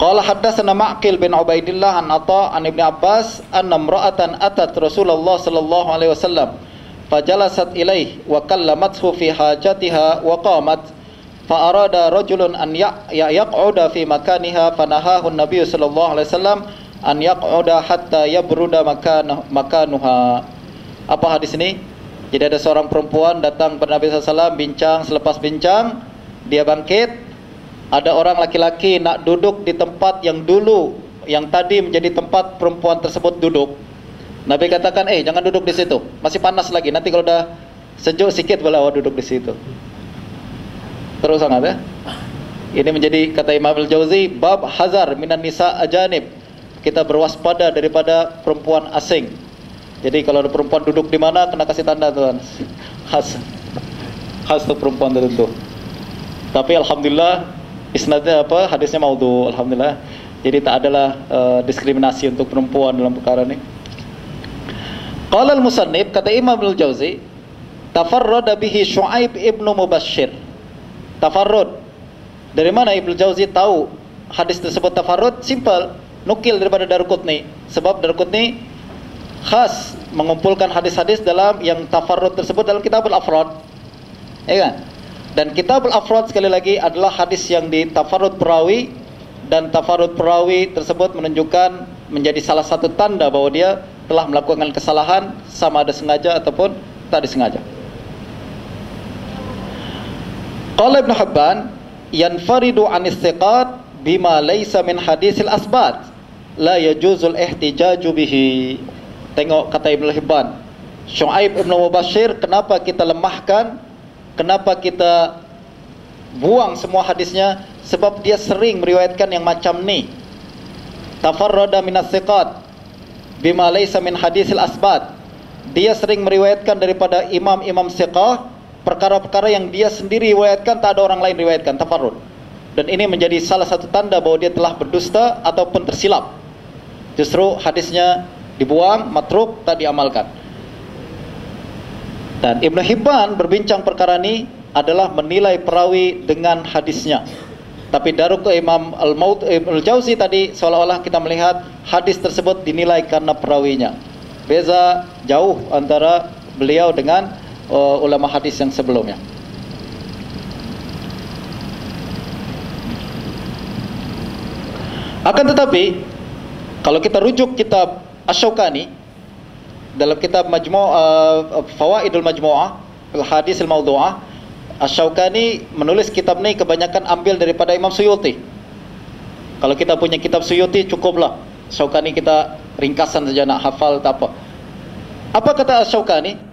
qala haddatsana Ma'qil bin Ubaidillah an Atha an Ibnu Abbas anna imra'atan atat Rasulullah sallallahu alaihi wasallam fajalasat ilaihi wa kallamathu fi hajatiha wa qamat fa arada rajulun an yaq'uda fi makaniha fanahahu an-nabiy sallallahu alaihi wasallam an yaq'uda hatta yabruda makanuha. Apa hadis ini? Jadi ada seorang perempuan datang kepada Nabi SAW, bincang, selepas bincang dia bangkit. Ada orang laki-laki nak duduk di tempat yang dulu, yang tadi menjadi tempat perempuan tersebut duduk. Nabi katakan, jangan duduk di situ, masih panas lagi, nanti kalau dah sejuk sikit boleh awak duduk di situ. Terus sangat ya. Ini menjadi kata Imam Al-Jauzi, bab hazar minan nisa ajanib. Kita berwaspada daripada perempuan asing. Jadi kalau ada perempuan duduk di mana, kena kasih tanda tuan. Khas untuk perempuan tertentu. Tapi alhamdulillah isnadnya apa? Hadisnya maudhu, alhamdulillah. Jadi tak adalah diskriminasi untuk perempuan dalam perkara ini. Qala al-musannif, kata Imam Al-Jauzi, tafarrada bihi Syu'aib ibn Mubashshir. Tafarrud. Dari mana Ibnu Jauzi tahu hadis tersebut tafarrud? Simple, nukil daripada Daruqutni. Sebab Daruqutni khas mengumpulkan hadis-hadis dalam yang tafarrud tersebut dalam Kitabul Afrad, ya kan? Dan Kitabul Afrad sekali lagi adalah hadis yang ditafarrud perawi, dan tafarrud perawi tersebut menunjukkan menjadi salah satu tanda bahawa dia telah melakukan kesalahan, sama ada sengaja ataupun tak disengaja. Qala Ibn Hibban, yanfaridu anis thiqat bima laysa min hadisil asbat, la yajuzul ihtijaju bihi. Tengok kata Ibn Hibban, Syu'aib ibn Mubashshir, kenapa kita lemahkan, kenapa kita buang semua hadisnya? Sebab dia sering meriwayatkan yang macam ni. Tafarrada minas thiqat bima laysa min hadisil asbat. Dia sering meriwayatkan daripada imam-imam thiqah perkara-perkara yang dia sendiri riwayatkan, tak ada orang lain riwayatkan, tafarrud. Dan ini menjadi salah satu tanda bahawa dia telah berdusta ataupun tersilap. Justru hadisnya dibuang, matruk, tak diamalkan. Dan Ibn Hibban berbincang perkara ini adalah menilai perawi dengan hadisnya. Tapi Imam Al-Jauzi tadi seolah-olah kita melihat hadis tersebut dinilai karena perawinya. Beza jauh antara beliau dengan ulama hadis yang sebelumnya. Akan tetapi kalau kita rujuk kitab Asy-Syaukani dalam kitab Fawaidul Majmu'ah Al-Hadis Al-Mawdu'ah, Asy-Syaukani menulis kitab ini kebanyakan ambil daripada Imam Suyuti. Kalau kita punya kitab Suyuti cukuplah. Syaukani kita ringkasan saja nak hafal tak apa. Apa kata Asy-Syaukani?